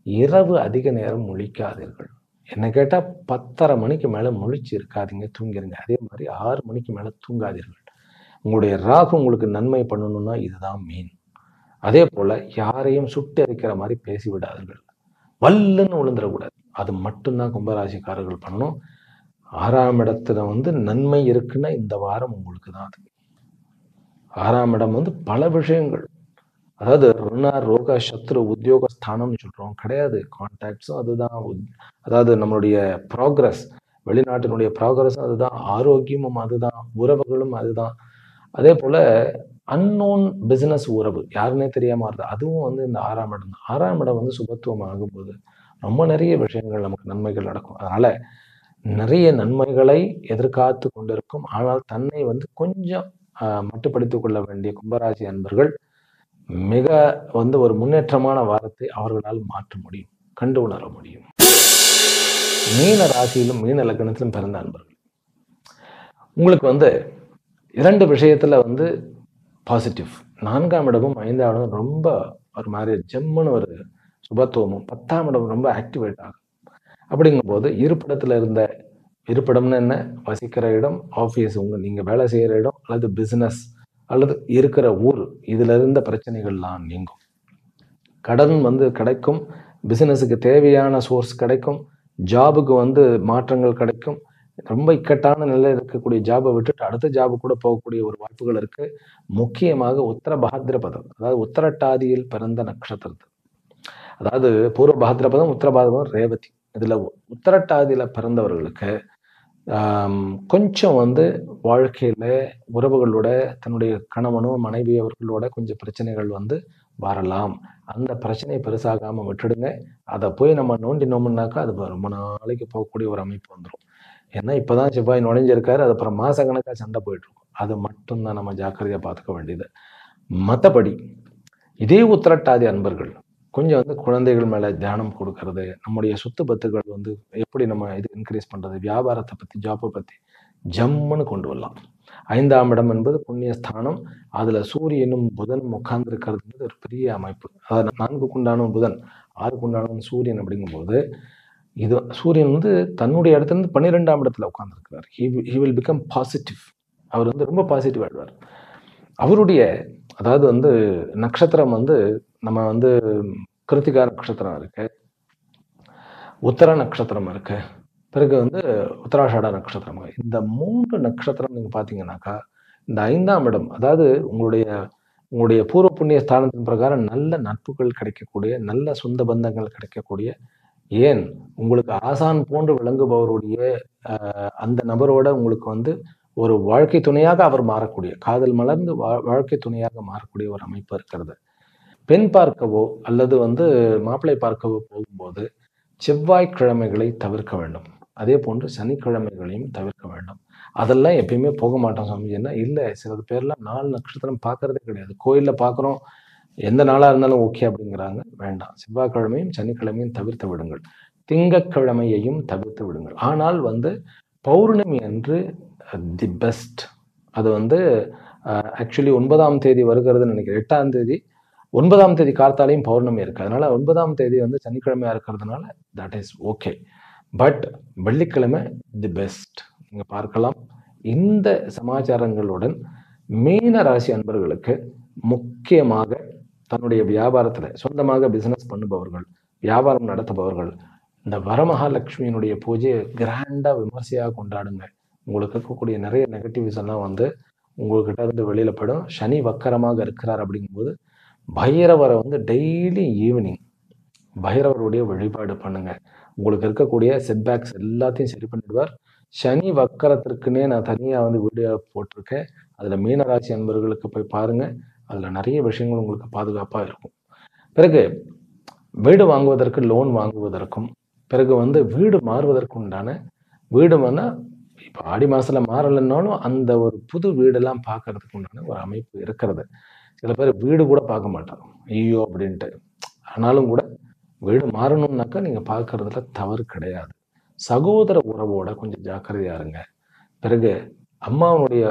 இரவு அதிக நேரம் முழிக்காதீர்கள். என்ன கேட்டால் 10:30 மணிக்கு மேலே முழிச்சு இருக்காதீங்க, தூங்கிடுங்க. அதே மாதிரி 6 மணிக்கு மேலே தூங்காதீர்கள். உங்களுடைய ராகு உங்களுக்கு நன்மை பண்ணணும்னா இதுதான் மெயின். அதே போல யாரையும் சுட்டு எரிக்கிற மாதிரி பேசி விடாதீர்கள். வல்லுன்னு விழுந்துடக்கூடாது. அது மட்டும்தான் கும்பராசிக்காரர்கள் பண்ணணும். 6ஆம் இடத்துல நன்மை இருக்குன்னா இந்த வாரம் உங்களுக்கு தான் அது. 6ஆம் இடம் பல விஷயங்கள், அதாவது ருண ரோக சத்ரு உத்தியோக ஸ்தானம்னு சொல்றோம் கிடையாது. கான்டாக்ட்ஸும் அதுதான், அதாவது நம்மளுடைய ப்ராக்ரஸ், வெளிநாட்டினுடைய ப்ராக்ரஸும் அதுதான், ஆரோக்கியமும் அதுதான், உறவுகளும் அதுதான். அதே போல அன்னோன் பிசினஸ் உறவு யாருன்னே தெரியாம வருது, அதுவும் இந்த 6ஆம் இடம் தான். 6ஆம் இடம் சுபத்துவம் ஆகும்போது ரொம்ப நிறைய விஷயங்கள் நமக்கு நன்மைகள் நடக்கும். அதனால நிறைய நன்மைகளை எதிர்காத்து கொண்டிருக்கும். ஆனால் தன்னை கொஞ்சம் மட்டுப்படுத்திக் கொள்ள வேண்டிய கும்பராசி அன்பர்கள் மிக ஒரு முன்னேற்றமான வாரத்தை அவர்களால் மாற்ற முடியும், கண்டு உணர முடியும். மீன ராசியிலும் மீன லக்னத்திலும் பிறந்த அன்பர்கள், உங்களுக்கு 2 விஷயத்துல பாசிட்டிவ். 4ஆம் இடமும் 5ஆம் இடமும் ரொம்ப ஒரு மாதிரி ஜம்முன்னு ஒரு சுபத்துவமும், 10ஆம் இடம் ரொம்ப ஆக்டிவேட் ஆகும். அப்படிங்கும்போது இருப்பிடத்துல இருந்த, இருப்பிடம்னு என்ன, வசிக்கிற இடம், ஆஃபீஸ், நீங்க வேலை செய்யற இடம், அல்லது பிசினஸ், அல்லது இருக்கிற ஊர், இதுல இருந்த பிரச்சனைகள்லாம் நீங்கும். கடன் கிடைக்கும், பிசினஸுக்கு தேவையான சோர்ஸ் கிடைக்கும், ஜாபுக்கு மாற்றங்கள் கிடைக்கும். ரொம்ப இக்கட்டான நிலையில் இருக்கக்கூடிய ஜாபை விட்டுட்டு அடுத்த ஜாபு கூட போகக்கூடிய ஒரு வாய்ப்புகள் இருக்கு. முக்கியமாக உத்தர பாத்ரபதம், அதாவது உத்தரட்டாதியில் பிறந்த நட்சத்திரத்தில், அதாவது பூர்வ பாத்ரபதம், உத்தர பாத்ரபதம், ரேவதி, இதுல உத்தரட்டாதியில பிறந்தவர்களுக்கு கொஞ்சம் வாழ்க்கையில உறவுகளோட, தன்னுடைய கணவனோ மனைவி அவர்களோட கொஞ்சம் பிரச்சனைகள் வரலாம். அந்த பிரச்சனையை பெருசாகாம விட்டுடுங்க. அதை போய் நம்ம நோண்டினோம்னாக்கா அது ரொம்ப நாளைக்கு போகக்கூடிய ஒரு அமைப்பு வந்துடும். ஏன்னா இப்பதான் செவ்வாய் நுழைஞ்சிருக்காரு, அது அப்புறம் மாசக்கணக்கா சண்டை போயிட்டு இருக்கும். அது மட்டும்தான் நம்ம ஜாக்கிரதையா பார்த்துக்க வேண்டியது. மற்றபடி இதே உத்திரட்டாதி அன்பர்கள் கொஞ்சம் குழந்தைகள் மேல தியானம் கொடுக்கறது, நம்முடைய சொத்து பத்துகள் எப்படி நம்ம இது இன்க்ரீஸ் பண்றது, வியாபாரத்தை பத்தி, ஜாப்பை பத்தி ஜம்முன்னு கொண்டு வரலாம். 5ஆம் இடம் என்பது புண்ணிய ஸ்தானம். அதுல சூரியனும் புதனும் உட்கார்ந்து இருக்கிறது ஒரு பெரிய அமைப்பு. அதாவது 4க்கு உண்டான புதன், 6க்கு உண்டான சூரியன். அப்படிங்கும்போது இது சூரியன் தன்னுடைய இடத்துல இருந்து 12ஆம் இடத்துல உட்கார்ந்து இருக்கிறார். He will become positive. அவர் ரொம்ப பாசிட்டிவ் ஆயிடுவார். அவருடைய அதாவது நட்சத்திரம் நம்ம கிருத்திகா நட்சத்திரம் இருக்கு, உத்தர நட்சத்திரம் இருக்கு, பிறகு உத்தராஷாட நட்சத்திரம். இந்த 3 நட்சத்திரம் நீங்க பாத்தீங்கன்னாக்கா இந்த 5ஆம் இடம், அதாவது உங்களுடைய பூர்வ புண்ணிய ஸ்தானத்தின் பிரகாரம் நல்ல நட்புகள் கிடைக்கக்கூடிய, நல்ல சொந்த பந்தங்கள் கிடைக்கக்கூடிய, ஏன் உங்களுக்கு ஆசான் போன்று விளங்குபவருடைய அந்த நபரோட உங்களுக்கு ஒரு வாழ்க்கை துணையாக அவர் மாறக்கூடிய, காதல் மலர்ந்து வாழ்க்கை துணையாக மாறக்கூடிய ஒரு அமைப்பு இருக்கிறது. பெண் பார்க்கவோ அல்லது மாப்பிள்ளை பார்க்கவோ போகும்போது செவ்வாய்க்கிழமைகளை தவிர்க்க வேண்டும். அதே போன்று சனிக்கிழமைகளையும் தவிர்க்க வேண்டும். அதெல்லாம் எப்பயுமே போக மாட்டோம் சாமி. என்ன இல்லை, சில பேர்லாம் 4 நட்சத்திரம் பார்க்கறதே கிடையாது. கோயில்ல பார்க்குறோம், எந்த நாளா இருந்தாலும் ஓகே அப்படிங்கிறாங்க. வேண்டாம், செவ்வாய்க்கிழமையும் சனிக்கிழமையும் தவிர்த்து விடுங்கள். திங்கட்கிழமையையும் தவிர்த்து விடுங்கள். ஆனால் பௌர்ணமி அன்று தி பெஸ்ட். அது ஆக்சுவலி 9ஆம் தேதி வருகிறதுன்னு நினைக்கிறேன். 8ஆம் தேதி, 9ஆம் தேதி கார்த்தாலையும் பௌர்ணமி இருக்கு. அதனால 9ஆம் தேதி சனிக்கிழமையா இருக்கிறதுனால தட் இஸ் ஓகே. பட் வெள்ளிக்கிழமை தி பெஸ்ட், நீங்க பார்க்கலாம். இந்த சமாச்சாரங்களுடன் மீன ராசி அன்பர்களுக்கு முக்கியமாக தன்னுடைய வியாபாரத்துல சொந்தமாக பிசினஸ் பண்ணுபவர்கள், வியாபாரம் நடத்துபவர்கள், இந்த வரமகாலட்சுமியினுடைய பூஜையை கிராண்டா விமர்சையாக கொண்டாடுங்க. உங்களுக்கு இருக்கக்கூடிய நிறைய நெகட்டிவ்ஸ் எல்லாம் உங்ககிட்ட இருந்து வெளியில போயிடும். சனி வக்கரமாக இருக்கிறார். அப்படிங்கும்போது பைரவரை டெய்லி ஈவினிங் பைரவருடைய வழிபாடு பண்ணுங்க. உங்களுக்கு இருக்கக்கூடிய செட்பேக்ஸ் எல்லாத்தையும் சரி பண்ணிடுவார். சனி வக்கரத்திற்குன்னே நான் தனியா வீடியோ போட்டிருக்கேன். அதுல மீனராசி அன்பர்களுக்கு போய் பாருங்க. அதுல நிறைய விஷயங்கள் உங்களுக்கு பாதுகாப்பா இருக்கும். பிறகு வீடு வாங்குவதற்கு, லோன் வாங்குவதற்கும், பிறகு வீடு மாறுவதற்கு உண்டான, வீடு இப்போ ஆடி மாசத்துல மாறலைன்னாலும் அந்த ஒரு புது வீடெல்லாம் பார்க்கறதுக்கு உண்டான ஒரு அமைப்பு இருக்கிறது. சில பேர் வீடு கூட பார்க்க மாட்டாங்க, ஐயோ அப்படின்ட்டு. ஆனாலும் கூட வீடு மாறணும்னாக்கா நீங்க பார்க்கறதுல தவறு கிடையாது. சகோதர உறவோட கொஞ்சம் ஜாக்கிரதையா இருங்க. பிறகு அம்மாவுடைய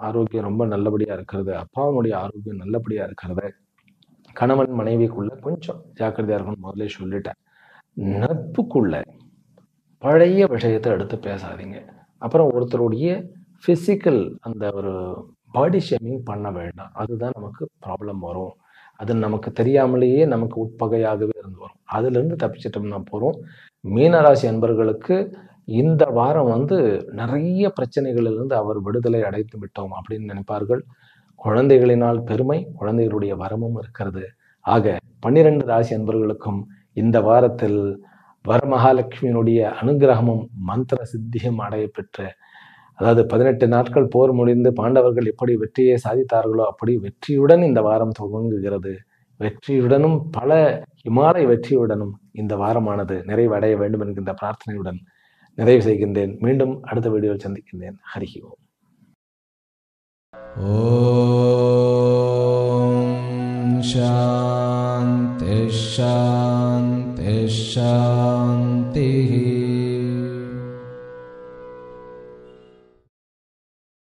ஆரோக்கியம் ரொம்ப நல்லபடியா இருக்கிறது, அப்பாவுடைய ஆரோக்கியம் நல்லபடியா இருக்கிறது, கணவன் மனைவிக்குள்ள கொஞ்சம் ஜாக்கிரதையா இருக்கணும். முதல்ல சொல்லிட்டேன். நட்புக்குள்ள பழைய விஷயத்தை எடுத்து பேசாதீங்க. அப்புறம் ஒருத்தருடைய பிசிக்கல் அந்த ஒரு பாடி ஷேமிங் பண்ண வேண்டாம். அதுதான் நமக்கு ப்ராப்ளம் வரும். அது நமக்கு தெரியாமலேயே நமக்கு உட்பகையாகவே இருந்து வரும். அதுல இருந்து தப்பிச்சிட்டோம்னா போறோம். மீனராசி அன்பர்களுக்கு இந்த வாரம் நிறைய பிரச்சனைகளிலிருந்து அவர் விடுதலை அடைந்து விட்டோம் அப்படின்னு நினைப்பார்கள். குழந்தைகளினால் பெருமை, குழந்தைகளுடைய வரமும் இருக்கிறது. ஆக 12 ராசி அன்பர்களுக்கும் இந்த வாரத்தில் வரமகாலட்சுமியினுடைய அனுகிரகமும் மந்திர சித்தியும் அடைய பெற்ற, அதாவது 18 நாட்கள் போர் முடிந்து பாண்டவர்கள் எப்படி வெற்றியை சாதித்தார்களோ அப்படி வெற்றியுடன் இந்த வாரம் துவங்குகிறது. வெற்றியுடனும் பல இமாலய வெற்றியுடனும் இந்த வாரமானது நிறைவடைய வேண்டும் என்கின்ற பிரார்த்தனையுடன் நிறைவு செய்கின்றேன். மீண்டும் அடுத்த வீடியோவில் சந்திக்கின்றேன். ஹரி ஓம். ஓம் சாந்தி சாந்தி சாந்தி.